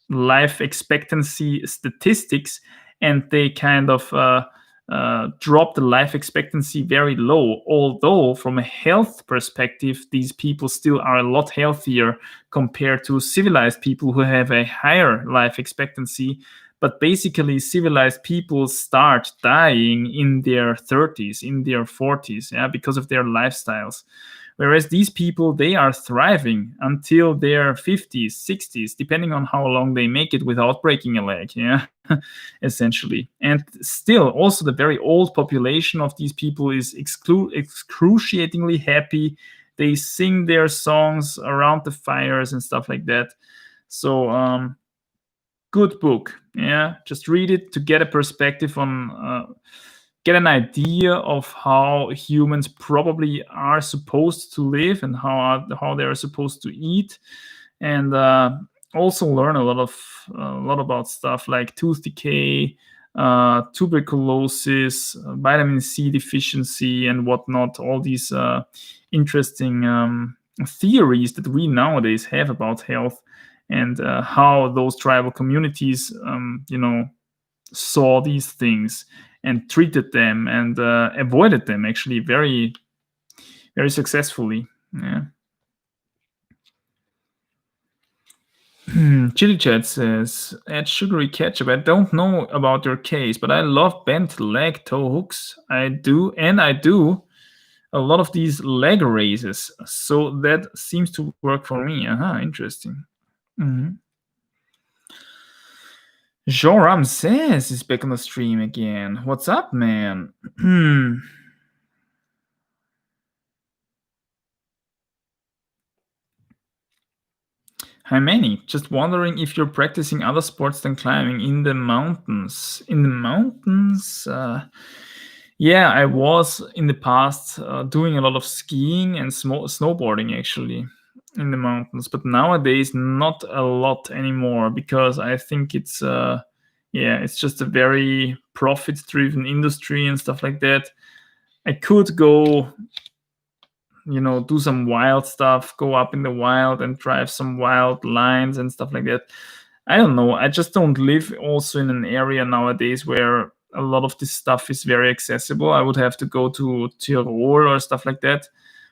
life expectancy statistics, and they kind of drop the life expectancy very low. Although, from a health perspective, these people still are a lot healthier compared to civilized people who have a higher life expectancy. But basically, civilized people start dying in their 30s, in their 40s, yeah, because of their lifestyles. Whereas these people, they are thriving until their 50s, 60s, depending on how long they make it without breaking a leg, yeah, essentially. And still, also the very old population of these people is excruciatingly happy. They sing their songs around the fires and stuff like that. So, good book. Yeah, just read it to get a perspective on, get an idea of how humans probably are supposed to live and how they are supposed to eat, and also learn a lot about stuff like tooth decay, tuberculosis, vitamin C deficiency, and whatnot. All these interesting theories that we nowadays have about health, and how those tribal communities, saw these things and treated them and avoided them actually very, very successfully. Yeah. Chili Chat says, add sugary ketchup. I don't know about your case, but I love bent leg toe hooks. I do a lot of these leg raises. So that seems to work for me. Interesting. Mm-hmm. Jean Ramses is back on the stream again. What's up, man? Hi, Manny. Just wondering if you're practicing other sports than climbing in the mountains. In the mountains? Yeah, I was in the past doing a lot of skiing and snowboarding actually in the mountains, but nowadays not a lot anymore, because I think it's it's just a very profit-driven industry and stuff like that. I could go, do some wild stuff, go up in the wild and drive some wild lines and stuff like that. I don't know. I just don't live also in an area nowadays where a lot of this stuff is very accessible. I would have to go to Tyrol or stuff like that,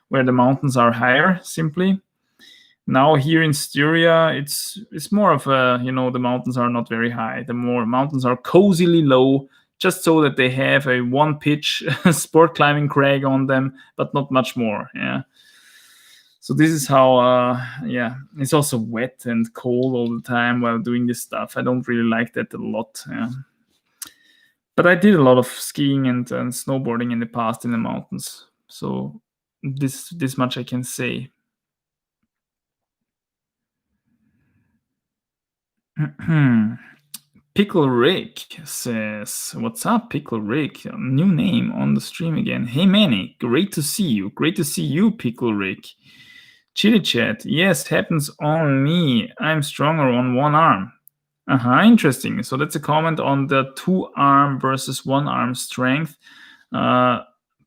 where the mountains are higher, simply. Now here in Styria, it's more of a, the mountains are not very high. The more mountains are cozily low, just so that they have a one pitch sport climbing crag on them, but not much more. Yeah. So this is how, it's also wet and cold all the time while doing this stuff. I don't really like that a lot. Yeah. But I did a lot of skiing and snowboarding in the past in the mountains, so this much I can say. Pickle Rick says, "What's up, Pickle Rick? New name on the stream again. Hey Manny, great to see you. Great to see you, Pickle Rick. Chili chat. Yes, happens on me. I'm stronger on one arm. Interesting. So that's a comment on the 2-arm versus 1-arm strength, uh,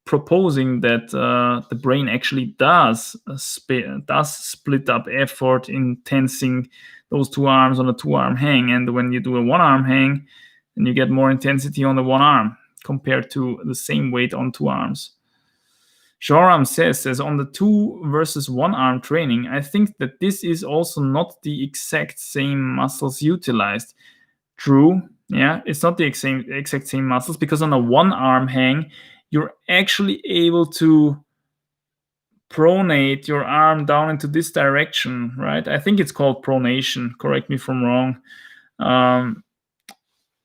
proposing that the brain actually does split up effort in tensing those 2 arms on a 2-arm hang, and when you do a 1-arm hang, then you get more intensity on the 1 arm compared to the same weight on 2 arms. Joram says on the 2 versus 1 arm training, I think that this is also not the exact same muscles utilized. True, yeah, it's not the exact same muscles, because on a 1 arm hang, you're actually able to pronate your arm down into this direction, right? I think it's called pronation. Correct me if I'm wrong.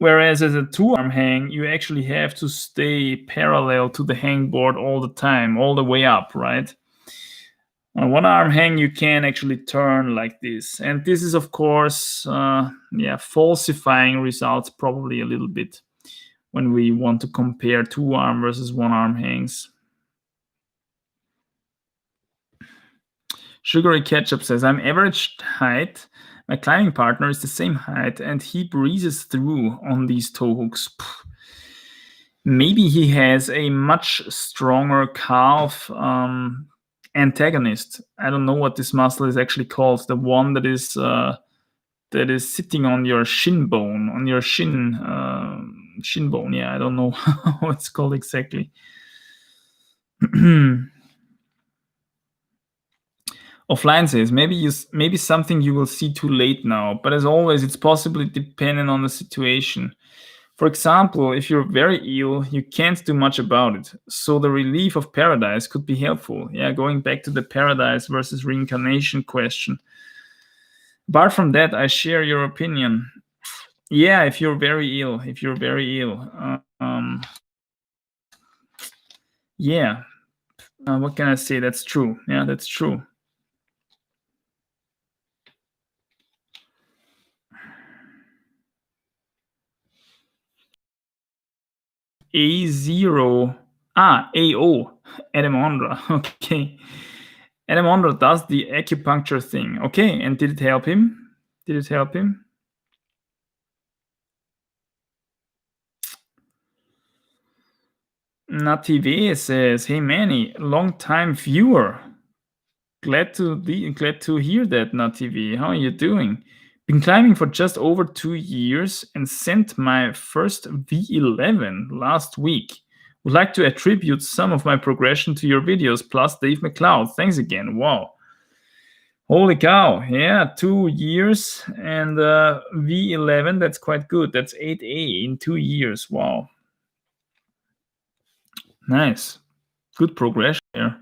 Whereas as a 2-arm hang, you actually have to stay parallel to the hangboard all the time, all the way up, right? On a 1-arm hang, you can actually turn like this. And this is, of course, falsifying results probably a little bit when we want to compare 2-arm versus 1-arm hangs. Sugary Ketchup says, I'm average height. My climbing partner is the same height, and he breezes through on these toe hooks. Maybe he has a much stronger calf antagonist. I don't know what this muscle is actually called. The one that is sitting on your shin bone, on your shin bone. Yeah, I don't know what it's called exactly. Offline says, maybe something you will see too late now, but as always, it's possibly dependent on the situation. For example, if you're very ill, you can't do much about it. So the relief of paradise could be helpful. Yeah, going back to the paradise versus reincarnation question. Apart from that, I share your opinion. Yeah, if you're very ill, yeah. What can I say? That's true. Yeah, that's true. A0. AO. Edamondra. Okay. Edamondra does the acupuncture thing. Okay, and did it help him? Native says, hey Manny, long time viewer. Glad to hear that, Native. How are you doing? Been climbing for just over 2 years and sent my first V11 last week. Would like to attribute some of my progression to your videos, plus Dave McLeod. Thanks again. Wow. Holy cow. Yeah, 2 years and V11. That's quite good. That's 8A in 2 years. Wow. Nice. Good progression there.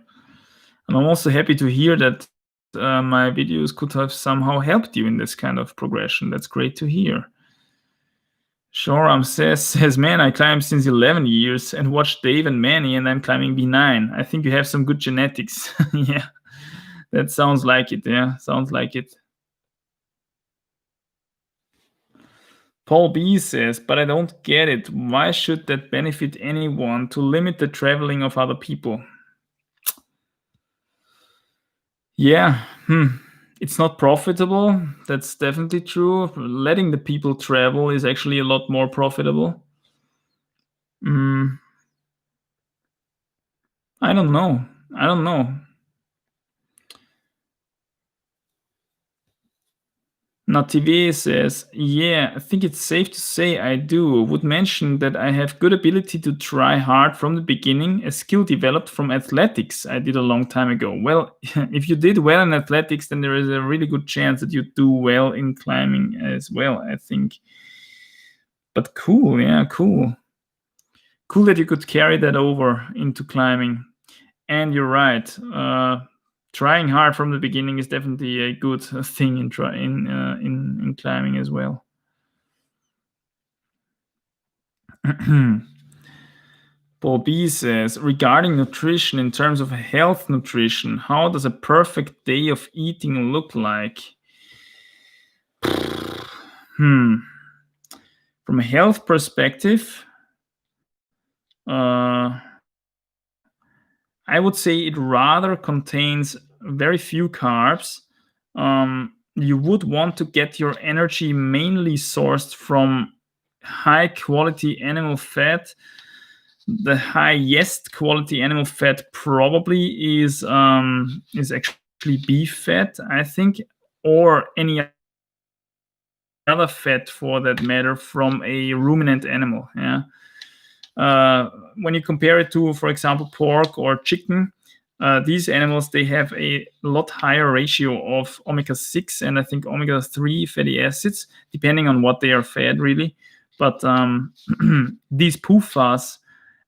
And I'm also happy to hear that my videos could have somehow helped you in this kind of progression. That's great to hear. Shoram says, man, I climbed since 11 years and watched Dave and Manny, and I'm climbing B9. I think you have some good genetics. Yeah, that sounds like it. Yeah, sounds like it. Paul B says, but I don't get it. Why should that benefit anyone to limit the traveling of other people? Yeah, it's not profitable. That's definitely true. Letting the people travel is actually a lot more profitable. I don't know. Native says, yeah, I think it's safe to say I do. Would mention that I have good ability to try hard from the beginning, a skill developed from athletics I did a long time ago. Well, if you did well in athletics, then there is a really good chance that you do well in climbing as well, I think. But cool, yeah, cool. Cool that you could carry that over into climbing. And you're right. Trying hard from the beginning is definitely a good thing in climbing as well. Paul B says, regarding nutrition in terms of health nutrition, how does a perfect day of eating look like? From a health perspective, I would say it rather contains very few carbs. You would want to get your energy mainly sourced from high quality animal fat. The highest quality animal fat probably is actually beef fat, I think, or any other fat for that matter from a ruminant animal. Yeah. When you compare it to, for example, pork or chicken, these animals, they have a lot higher ratio of omega-6 and I think omega-3 fatty acids, depending on what they are fed, really. But these PUFAs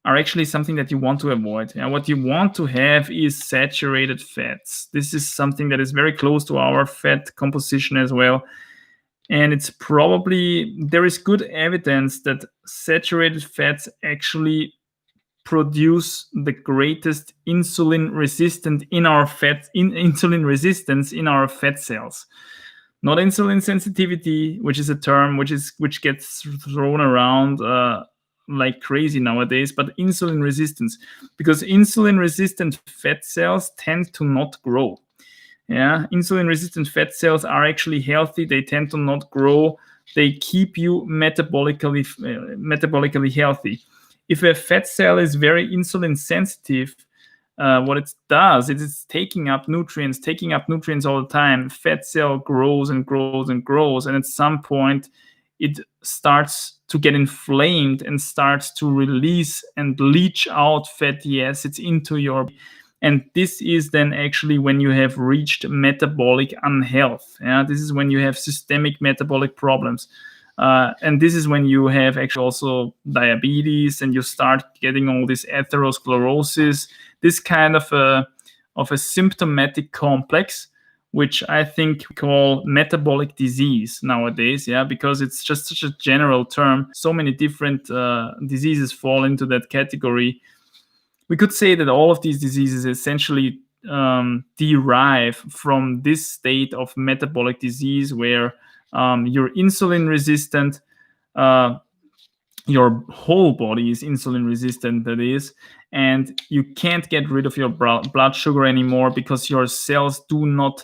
are actually something that you want to avoid. And what you want to have is saturated fats. This is something that is very close to our fat composition as well. And it's probably, there is good evidence that saturated fats actually produce the greatest insulin resistance in our fat cells. Not insulin sensitivity, which is a term which gets thrown around like crazy nowadays, but insulin resistance, because insulin resistant fat cells tend to not grow. Yeah, insulin resistant fat cells are actually healthy. They tend to not grow. They keep you metabolically healthy. If a fat cell is very insulin sensitive, what it does is it's taking up nutrients all the time. Fat cell grows and grows and grows, and at some point it starts to get inflamed and starts to release and leach out fatty acids into your body. And this is then actually when you have reached metabolic unhealth. Yeah, this is when you have systemic metabolic problems. And this is when you have actually also diabetes and you start getting all this atherosclerosis, this kind of a symptomatic complex, which I think we call metabolic disease nowadays, yeah, because it's just such a general term. So many different diseases fall into that category. We could say that all of these diseases essentially derive from this state of metabolic disease where you're insulin resistant, your whole body is insulin resistant, that is, and you can't get rid of your blood sugar anymore because your cells do not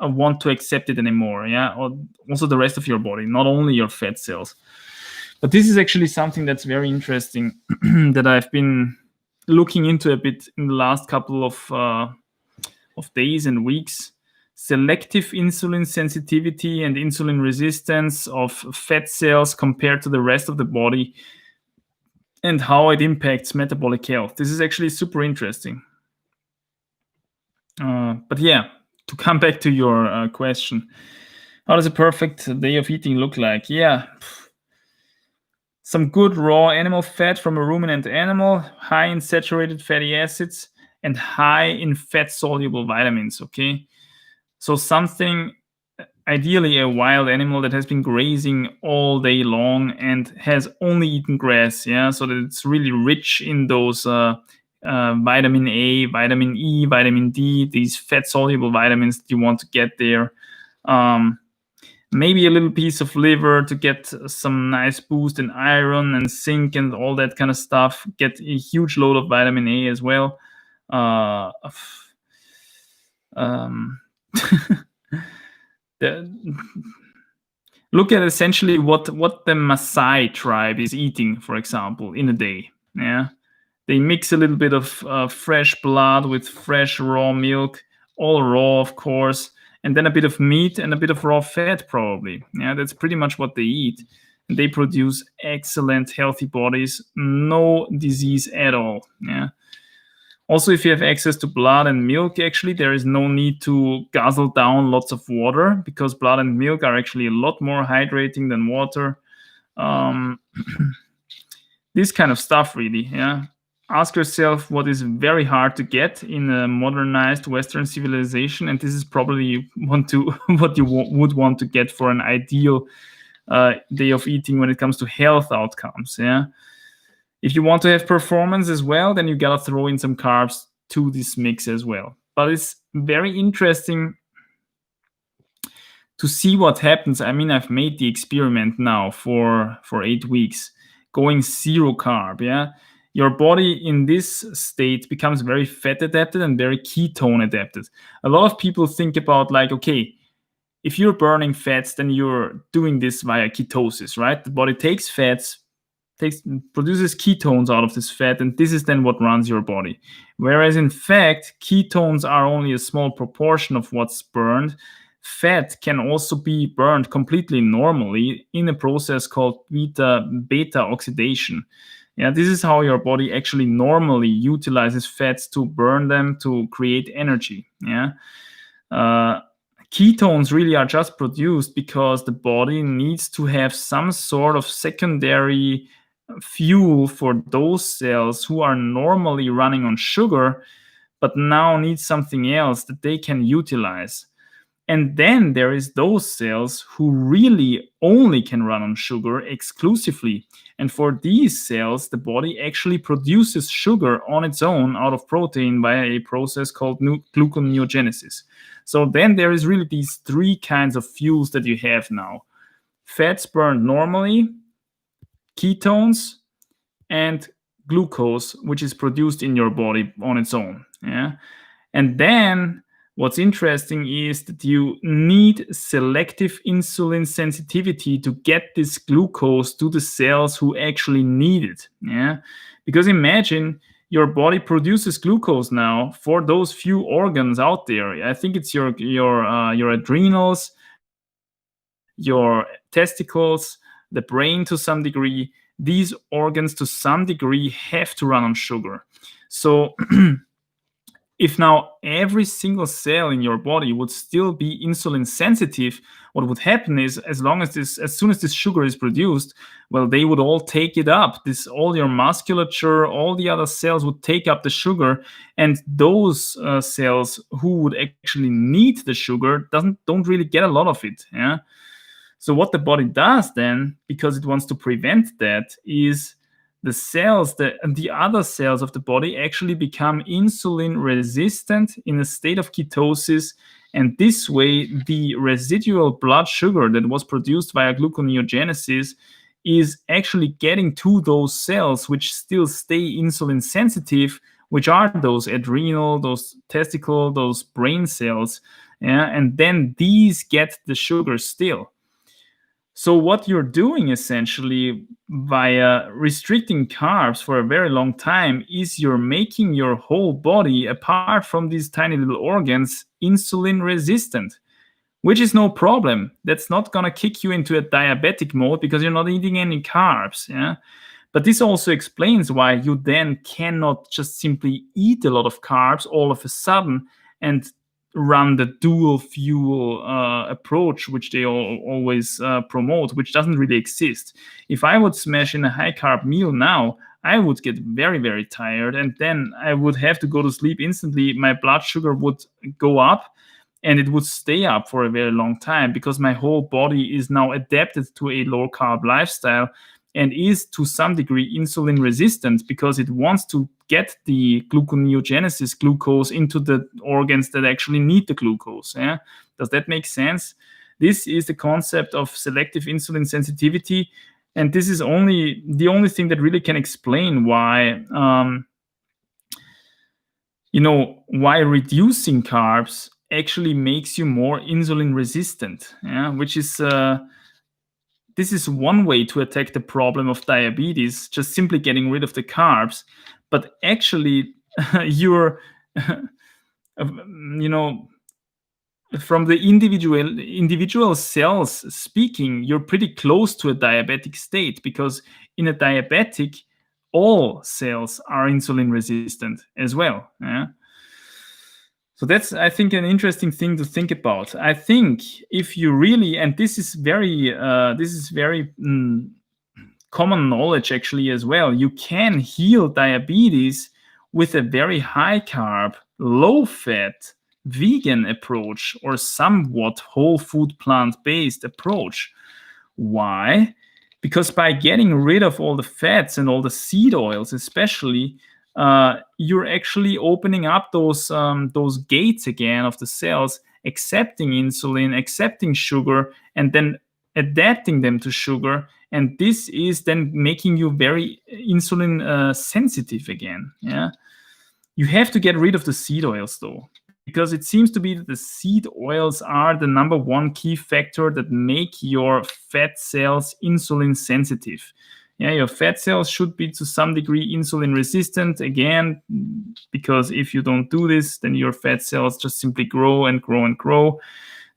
want to accept it anymore, yeah, or also the rest of your body, not only your fat cells. But this is actually something that's very interesting that I've been looking into a bit in the last couple of days and weeks. Selective insulin sensitivity and insulin resistance of fat cells compared to the rest of the body and how it impacts metabolic health. This is actually super interesting. But yeah, to come back to your question, how does a perfect day of eating look like? Yeah, some good raw animal fat from a ruminant animal, high in saturated fatty acids, and high in fat-soluble vitamins, okay? So something, ideally a wild animal that has been grazing all day long and has only eaten grass, yeah? So that it's really rich in those vitamin A, vitamin E, vitamin D, these fat-soluble vitamins that you want to get there. Maybe a little piece of liver to get some nice boost in iron and zinc and all that kind of stuff. Get a huge load of vitamin A as well. Look at essentially what the Maasai tribe is eating, for example, in a day. Yeah, they mix a little bit of fresh blood with fresh raw milk, all raw, of course, and then a bit of meat and a bit of raw fat, probably. Yeah, that's pretty much what they eat. And they produce excellent, healthy bodies, no disease at all. Yeah. Also, if you have access to blood and milk, actually, there is no need to guzzle down lots of water because blood and milk are actually a lot more hydrating than water. This kind of stuff, really. Yeah. Ask yourself what is very hard to get in a modernized Western civilization, and this is probably what you would want to get for an ideal day of eating when it comes to health outcomes. Yeah, If you want to have performance as well, then you gotta throw in some carbs to this mix as well. But it's very interesting to see what happens. I mean, I've made the experiment now for 8 weeks, going zero carb. Yeah, your body in this state becomes very fat adapted and very ketone adapted. A lot of people think about like, okay, if you're burning fats, then you're doing this via ketosis, right? The body takes fats, produces ketones out of this fat, and this is then what runs your body. Whereas in fact, ketones are only a small proportion of what's burned. Fat can also be burned completely normally in a process called beta oxidation. Yeah, this is how your body actually normally utilizes fats to burn them to create energy. Yeah. Ketones really are just produced because the body needs to have some sort of secondary fuel for those cells who are normally running on sugar, but now need something else that they can utilize. And then there is those cells who really only can run on sugar exclusively. And for these cells, the body actually produces sugar on its own out of protein via a process called gluconeogenesis. So then there is really these three kinds of fuels that you have now: fats burned normally, ketones, and glucose, which is produced in your body on its own. Yeah. And then what's interesting is that you need selective insulin sensitivity to get this glucose to the cells who actually need it. Yeah. Because imagine your body produces glucose now for those few organs out there. I think it's your adrenals, your testicles, the brain to some degree. These organs to some degree have to run on sugar. So if now every single cell in your body would still be insulin sensitive, what would happen is as soon as this sugar is produced, well, they would all take it up. All your musculature, all the other cells would take up the sugar, and those cells who would actually need the sugar don't really get a lot of it. Yeah. So what the body does then, because it wants to prevent that, is the other cells of the body actually become insulin resistant in a state of ketosis. And this way, the residual blood sugar that was produced via gluconeogenesis is actually getting to those cells which still stay insulin sensitive, which are those adrenal, those testicle, those brain cells. Yeah? And then these get the sugar still. So what you're doing essentially via restricting carbs for a very long time is you're making your whole body, apart from these tiny little organs, insulin resistant, which is no problem. That's not going to kick you into a diabetic mode because you're not eating any carbs. Yeah. But this also explains why you then cannot just simply eat a lot of carbs all of a sudden and run the dual fuel approach, which they always promote, which doesn't really exist. If I would smash in a high carb meal now, I would get very, very tired, and then I would have to go to sleep instantly. My blood sugar would go up, and it would stay up for a very long time because my whole body is now adapted to a low carb lifestyle and is to some degree insulin resistant because it wants to get the gluconeogenesis glucose into the organs that actually need the glucose. Yeah? Does that make sense? This is the concept of selective insulin sensitivity, and this is the only thing that really can explain why why reducing carbs actually makes you more insulin resistant. Yeah? Which is this is one way to attack the problem of diabetes, just simply getting rid of the carbs. But actually, you're, from the individual cells speaking, you're pretty close to a diabetic state because in a diabetic, all cells are insulin resistant as well. Yeah? So that's, I think, an interesting thing to think about. I think if you really, and this is very common knowledge actually as well, you can heal diabetes with a very high carb, low fat, vegan approach or somewhat whole food plant-based approach. Why? because by getting rid of all the fats and all the seed oils, especially, you're actually opening up those gates again of the cells, accepting insulin, accepting sugar, and then adapting them to sugar. And this is then making you very insulin sensitive again. Yeah, you have to get rid of the seed oils though, because it seems to be that the seed oils are the number one key factor that make your fat cells insulin sensitive. Yeah, your fat cells should be to some degree insulin resistant again, because if you don't do this, then your fat cells just simply grow and grow and grow.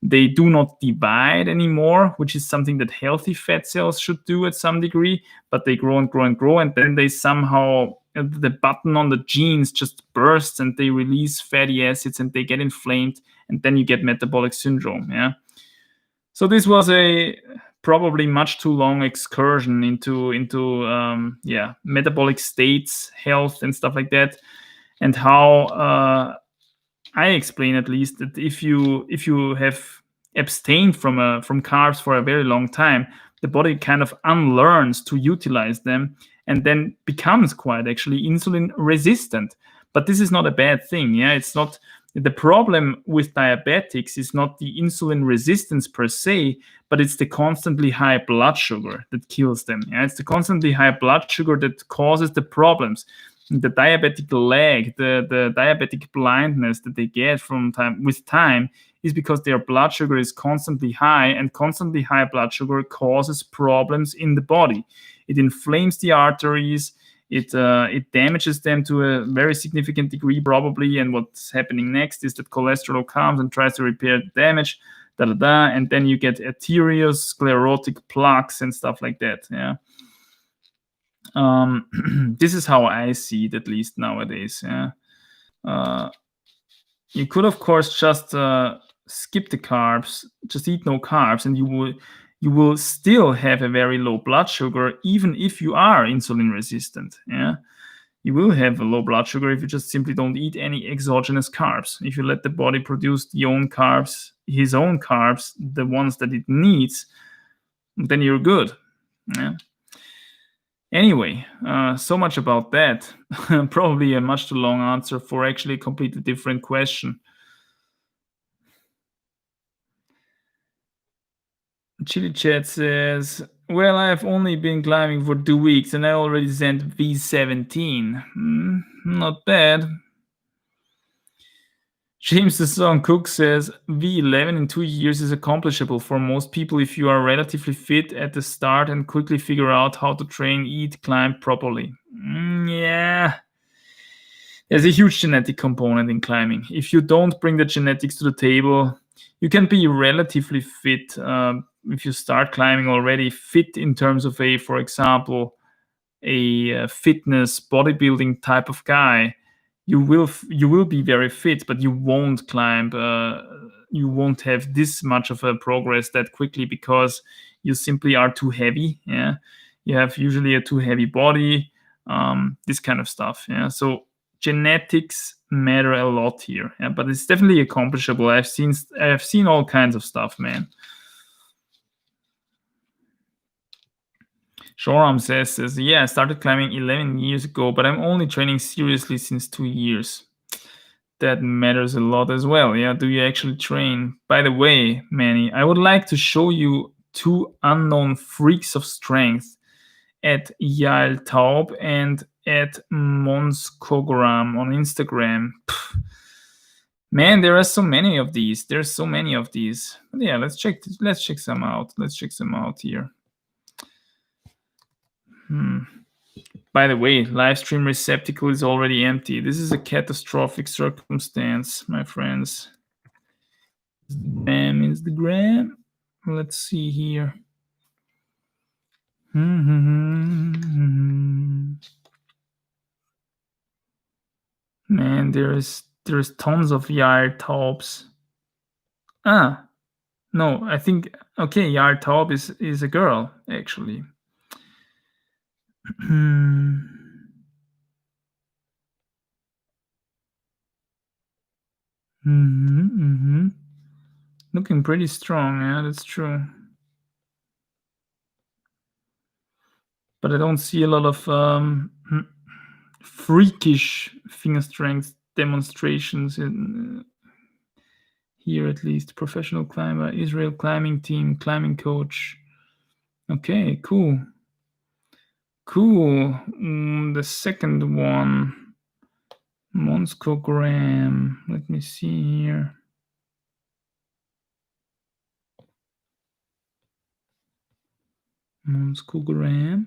They do not divide anymore, which is something that healthy fat cells should do at some degree, but they grow and grow and grow, and then they somehow, the button on the genes just bursts and they release fatty acids and they get inflamed, and then you get metabolic syndrome. Yeah. So this was a probably much too long excursion into metabolic states, health, and stuff like that, and how I explain at least that if you have abstained from carbs for a very long time, the body kind of unlearns to utilize them and then becomes quite actually insulin resistant. But this is not a bad thing. Yeah, it's not the problem with diabetics is not the insulin resistance per se, but it's the constantly high blood sugar that kills them. Yeah, it's the constantly high blood sugar that causes the problems. The diabetic lag, the diabetic blindness that they get from time is because their blood sugar is constantly high, and constantly high blood sugar causes problems in the body. It inflames the arteries. It damages them to a very significant degree probably, and what's happening next is that cholesterol comes and tries to repair the damage, and then you get arteriosclerotic plaques and stuff like that. Yeah. This is how I see it, at least nowadays. Yeah. You could, of course, just skip the carbs, just eat no carbs, and you will still have a very low blood sugar, even if you are insulin resistant. Yeah. You will have a low blood sugar if you just simply don't eat any exogenous carbs. If you let the body produce his own carbs, the ones that it needs, then you're good. Yeah. Anyway, so much about that. Probably a much too long answer for actually a completely different question. Chili Chat says, well, I've only been climbing for 2 weeks and I already sent V17. Not bad. James the Song Cook says, V11 in 2 years is accomplishable for most people if you are relatively fit at the start and quickly figure out how to train, eat, climb properly. Yeah. There's a huge genetic component in climbing. If you don't bring the genetics to the table, you can be relatively fit if you start climbing already fit in terms of for example, a fitness bodybuilding type of guy. You will be very fit, but you won't climb. You won't have this much of a progress that quickly because you simply are too heavy. Yeah, you have usually a too heavy body. This kind of stuff. Yeah, so genetics matter a lot here. Yeah, but it's definitely accomplishable. I've seen all kinds of stuff, man. Shoram says, yeah, I started climbing 11 years ago, but I'm only training seriously since 2 years. That matters a lot as well. Yeah, do you actually train? By the way, Manny, I would like to show you 2 unknown freaks of strength at Yael Taub and at Monskogram on Instagram. Man, there are so many of these. There's so many of these. But yeah, let's check some out. Let's check some out here. By the way, live stream receptacle is already empty. This is a catastrophic circumstance, my friends. Instagram. Let's see here. Man, there's tons of Yair Taubes. No, I think Yair Taub is a girl actually. Looking pretty strong, yeah, that's true. but I don't see a lot of freakish finger strength demonstrations in here, at least. Professional climber, Israel climbing team, climbing coach. Okay, cool. Cool. The second one, Monscogram. Let me see here. Monscogram.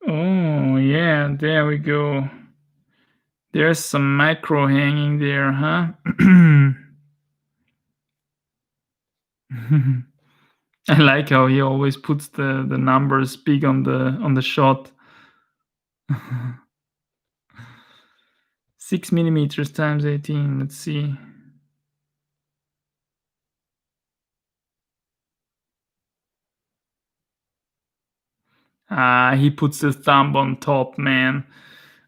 Oh, yeah, there we go. There's some micro hanging there, huh? I like how he always puts the numbers big on the shot. 6 millimeters times 18. Let's see. Ah, he puts the thumb on top, man.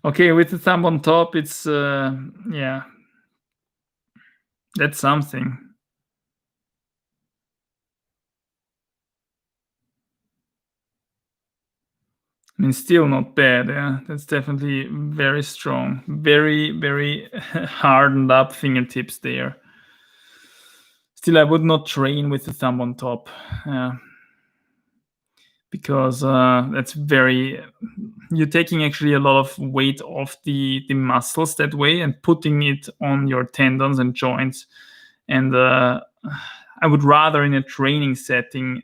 Okay, with the thumb on top, it's yeah, that's something. I mean, still not bad. Yeah, that's definitely very strong. Very, very hardened up fingertips there. Still, I would not train with the thumb on top. Because that's very you're taking actually a lot of weight off the muscles that way and putting it on your tendons and joints. And I would rather in a training setting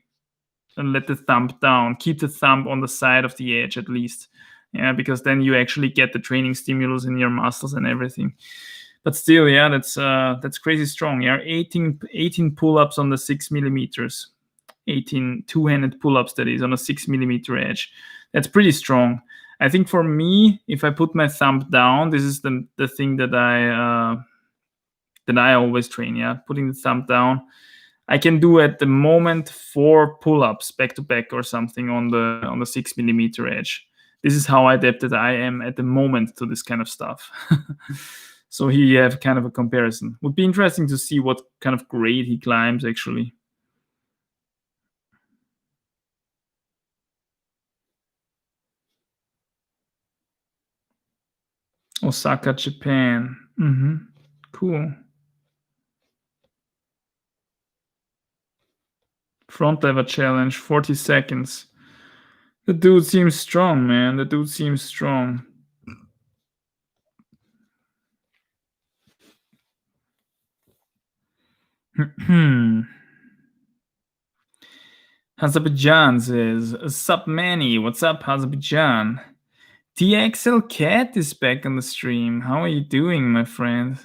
let the thumb down, keep the thumb on the side of the edge at least. Yeah, because then you actually get the training stimulus in your muscles and everything. But still, yeah, that's crazy strong. Yeah, 18 pull-ups on the 6 millimeters. 18 two-handed pull-ups, that is, on a 6 millimeter edge. That's pretty strong. I think for me, if I put my thumb down, this is the thing that I always train. Yeah, putting the thumb down. I can do at the moment 4 pull-ups back to back or something on the 6 millimeter edge. This is how adapted I am at the moment to this kind of stuff. So here you have kind of a comparison. Would be interesting to see what kind of grade he climbs actually. Osaka, Japan. Cool. Front lever challenge, 40 seconds. The dude seems strong, man. The dude seems strong. Azerbaijan says, Sup Manny, what's up, Azerbaijan? TXL Cat is back on the stream. How are you doing, my friend?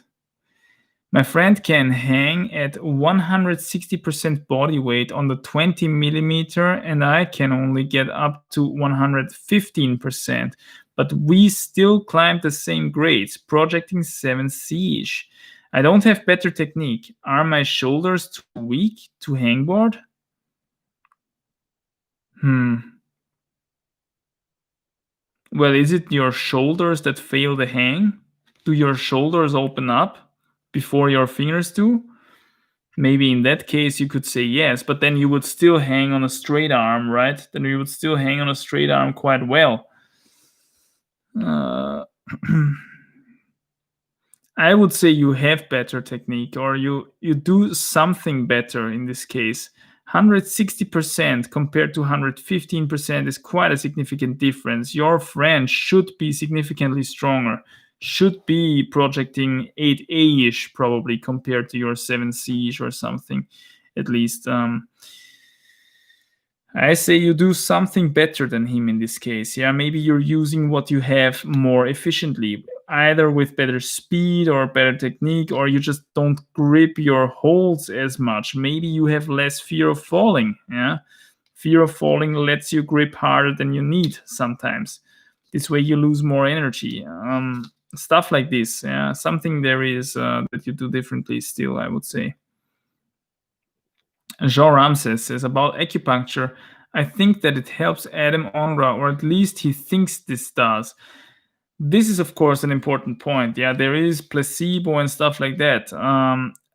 My friend can hang at 160% body weight on the 20 millimeter, and I can only get up to 115%. But we still climb the same grades, projecting 7C-ish. I don't have better technique. Are my shoulders too weak to hangboard? Well, is it your shoulders that fail the hang? Do your shoulders open up before your fingers do? Maybe in that case you could say yes, but then you would still hang on a straight arm, right? Then you would still hang on a straight arm quite well. I would say you have better technique, or you do something better in this case. 160% compared to 115% is quite a significant difference. Your friend should be significantly stronger, should be projecting 8A-ish probably compared to your 7C-ish or something, at least. I say you do something better than him in this case. Yeah, maybe you're using what you have more efficiently, either with better speed or better technique, or you just don't grip your holds as much. Maybe you have less fear of falling. Yeah, fear of falling lets you grip harder than you need sometimes. This way you lose more energy. Stuff like this. Yeah, something there is that you do differently still, I would say. Jean Ramses says about acupuncture. I think that it helps Adam Ongra, or at least he thinks this does. This is, of course, an important point. Yeah, there is placebo and stuff like that.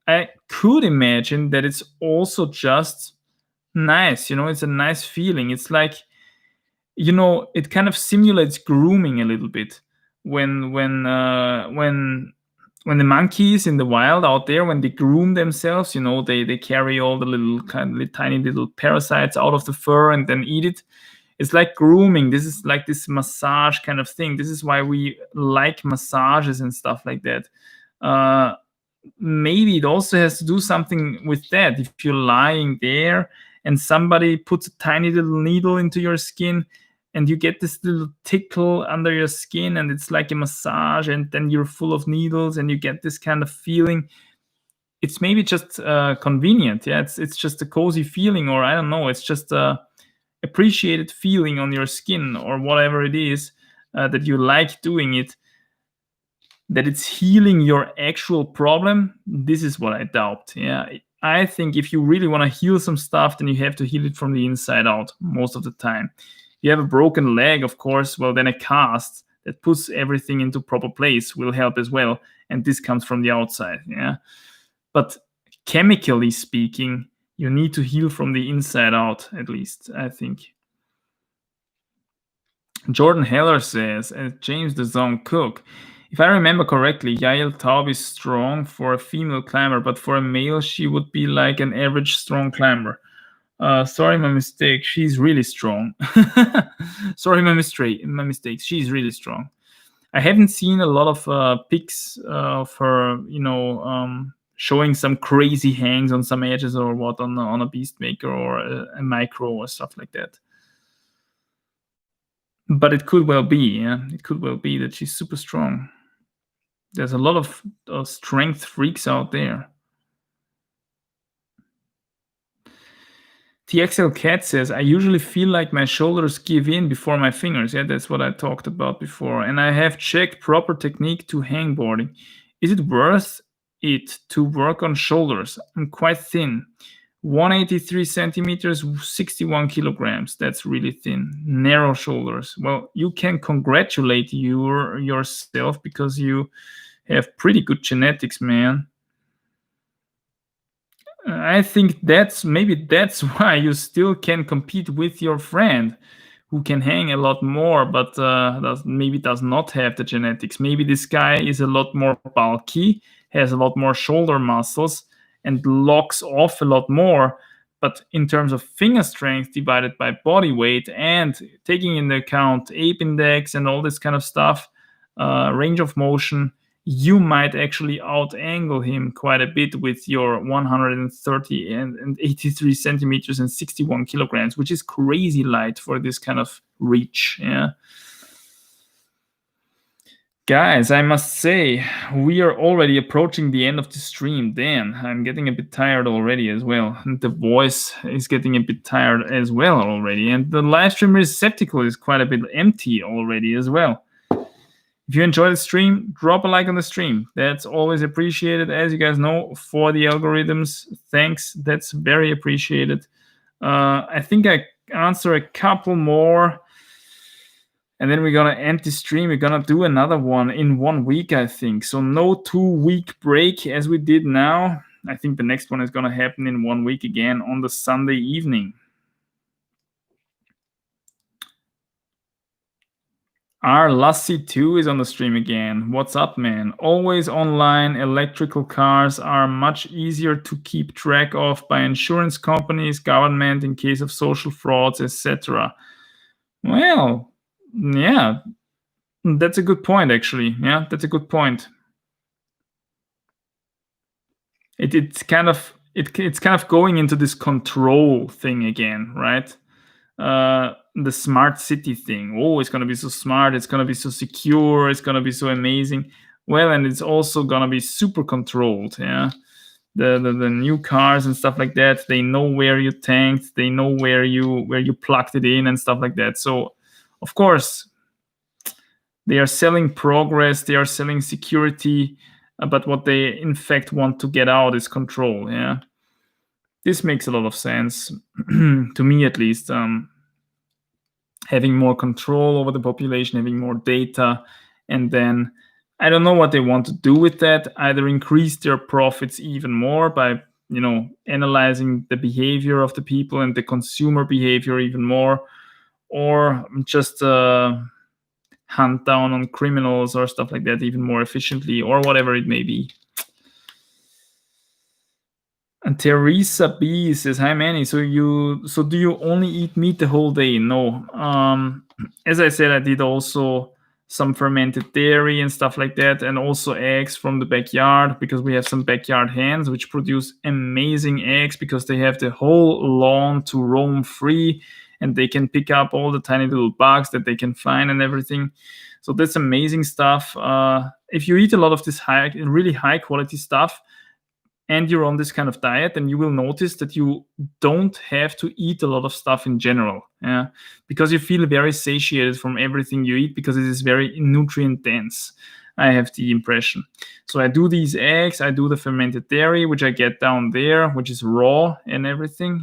I could imagine that it's also just nice. It's a nice feeling. It's like, it kind of simulates grooming a little bit when the monkeys in the wild out there, when they groom themselves, they carry all the little kind of tiny little parasites out of the fur and then eat it. It's like grooming. This is like this massage kind of thing. This is why we like massages and stuff like that. Maybe it also has to do something with that. If you're lying there and somebody puts a tiny little needle into your skin and you get this little tickle under your skin, and it's like a massage, and then you're full of needles and you get this kind of feeling. It's maybe just convenient. Yeah, it's just a cozy feeling, or I don't know. It's just a appreciated feeling on your skin, or whatever it is that you like doing it. That it's healing your actual problem, this is what I doubt. Yeah, I think if you really want to heal some stuff, then you have to heal it from the inside out most of the time. You have a broken leg, of course, well, then a cast that puts everything into proper place will help as well, and this comes from the outside. Yeah, but chemically speaking, you need to heal from the inside out, at least, I think. Jordan Heller says, James the Zong Cook, if I remember correctly, Yael Taub is strong for a female climber, but for a male, she would be like an average strong climber. Sorry, my mistake. She's really strong. Sorry, my mistake. She's really strong. I haven't seen a lot of pics of her, showing some crazy hangs on some edges or what on a Beastmaker or a micro or stuff like that. But it could well be, yeah. It could well be that she's super strong. There's a lot of strength freaks out there. TXL Cat says, I usually feel like my shoulders give in before my fingers. Yeah, that's what I talked about before. And I have checked proper technique to hangboarding. Is it worth it to work on shoulders? I'm quite thin. 183 centimeters, 61 kilograms. That's really thin. Narrow shoulders. Well, you can congratulate yourself because you have pretty good genetics, man. I think that's why you still can compete with your friend who can hang a lot more, but does not have the genetics. Maybe this guy is a lot more bulky, has a lot more shoulder muscles, and locks off a lot more. But in terms of finger strength divided by body weight and taking into account ape index and all this kind of stuff, range of motion, you might actually out-angle him quite a bit with your 130 and 83 centimeters and 61 kilograms, which is crazy light for this kind of reach. Yeah. Guys, I must say, we are already approaching the end of the stream. Damn, I'm getting a bit tired already as well. And the voice is getting a bit tired as well already. And the live stream receptacle is quite a bit empty already as well. If you enjoy the stream, drop a like on the stream. That's always appreciated. As you guys know, for the algorithms, thanks. That's very appreciated. I think I answer a couple more. And then we're going to end the stream. We're going to do another one in 1 week, I think. So no 2-week break as we did now. I think the next one is going to happen in 1 week again on the Sunday evening. Our Lassie 2 is on the stream again. What's up, man? Always online. Electrical cars are much easier to keep track of by insurance companies, government in case of social frauds, etc. Well, yeah, that's a good point, actually. Yeah, that's a good point. It's kind of going into this control thing again, right? The smart city thing. Oh, it's going to be so smart. It's going to be so secure. It's going to be so amazing. Well, and it's also going to be super controlled. Yeah. The new cars and stuff like that, they know where you tanked. They know where you plugged it in and stuff like that. So, of course, they are selling progress. They are selling security. But what they, in fact, want to get out is control. Yeah. This makes a lot of sense to me, at least. Having more control over the population, having more data, and then I don't know what they want to do with that. Either increase their profits even more by analyzing the behavior of the people and the consumer behavior even more, or just hunt down on criminals or stuff like that even more efficiently, or whatever it may be. And Teresa B says, "Hi Manny, so do you only eat meat the whole day?" No. As I said, I did also some fermented dairy and stuff like that, and also eggs from the backyard, because we have some backyard hens which produce amazing eggs because they have the whole lawn to roam free, and they can pick up all the tiny little bugs that they can find and everything. So that's amazing stuff. If you eat a lot of this really high quality stuff, and you're on this kind of diet, then you will notice that you don't have to eat a lot of stuff in general, because you feel very satiated from everything you eat, because it is very nutrient dense. I have the impression. So I do these eggs, I do the fermented dairy, which I get down there, which is raw and everything,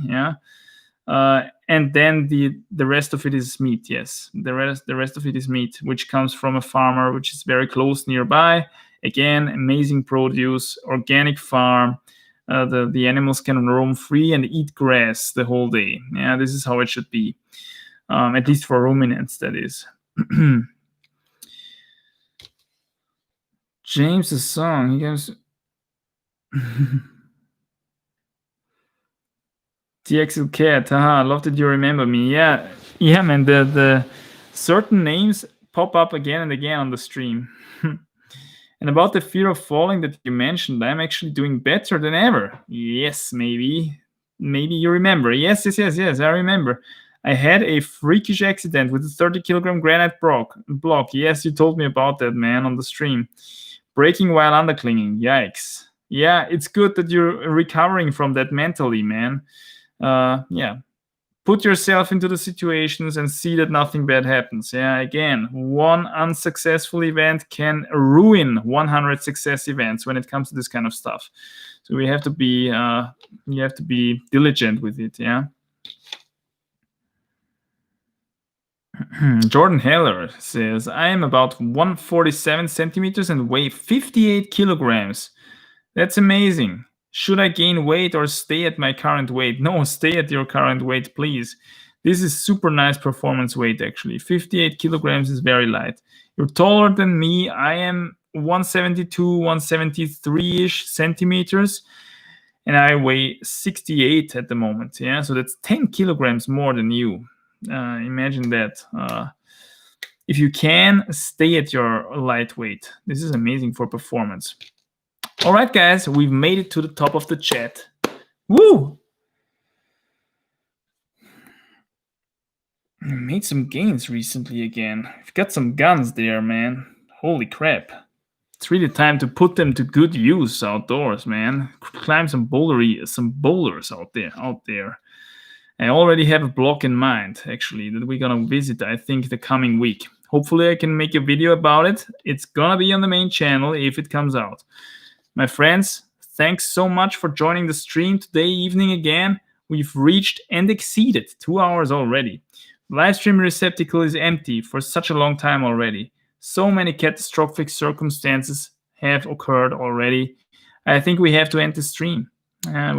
and then the rest of it is meat. Yes, the rest of it is meat, which comes from a farmer which is very close nearby. Again, amazing produce, organic farm. The animals can roam free and eat grass the whole day. Yeah, this is how it should be, at least for ruminants, that is. James's song, he goes. TXL Cat, haha, love that you remember me. Yeah, man, the certain names pop up again and again on the stream. And about the fear of falling that you mentioned, I'm actually doing better than ever. Yes, maybe you remember. Yes, I remember. I had a freakish accident with a 30-kilogram granite block. Yes, you told me about that, man, on the stream. Breaking while underclinging. Yikes. Yeah, it's good that you're recovering from that mentally, man. Yeah. Put yourself into the situations and see that nothing bad happens. Yeah, again, one unsuccessful event can ruin 100 success events when it comes to this kind of stuff. So you have to be diligent with it. Yeah. Jordan Heller says, I am about 147 centimeters and weigh 58 kilograms. That's amazing. Should I gain weight or stay at my current weight? No, stay at your current weight, please. This is super nice performance weight, actually. 58 kilograms is very light. You're taller than me. I am 172, 173-ish centimeters, and I weigh 68 at the moment. Yeah, so that's 10 kilograms more than you. Imagine that. If you can, stay at your light weight. This is amazing for performance. All right, guys, we've made it to the top of the chat. Woo! I made some gains recently again. I've got some guns there, man. Holy crap. It's really time to put them to good use outdoors, man. Climb some boulders out there. I already have a block in mind, actually, that we're gonna visit, I think, the coming week. Hopefully I can make a video about it. It's gonna be on the main channel if it comes out. My friends, thanks so much for joining the stream today evening again. We've reached and exceeded 2 hours already. Live stream receptacle is empty for such a long time already. So many catastrophic circumstances have occurred already. I think we have to end the stream. I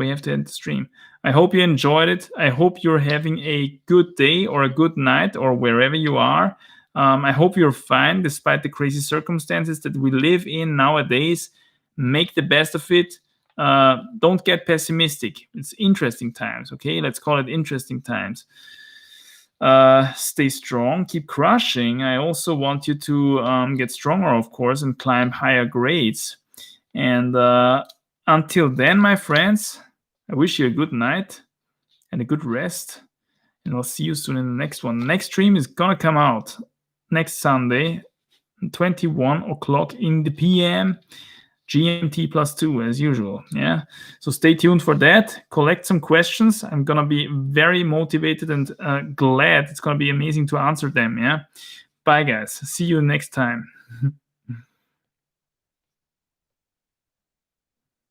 hope you enjoyed it. I hope you're having a good day or a good night or wherever you are. I hope you're fine despite the crazy circumstances that we live in nowadays. Make the best of it. Don't get pessimistic. It's interesting times, okay? Let's call it interesting times. Stay strong. Keep crushing. I also want you to get stronger, of course, and climb higher grades. And until then, my friends, I wish you a good night and a good rest. And I'll see you soon in the next one. The next stream is going to come out next Sunday, 21 o'clock in the PM. GMT +2 as usual. Yeah. So stay tuned for that. Collect some questions. I'm going to be very motivated and glad. It's going to be amazing to answer them. Yeah. Bye, guys. See you next time.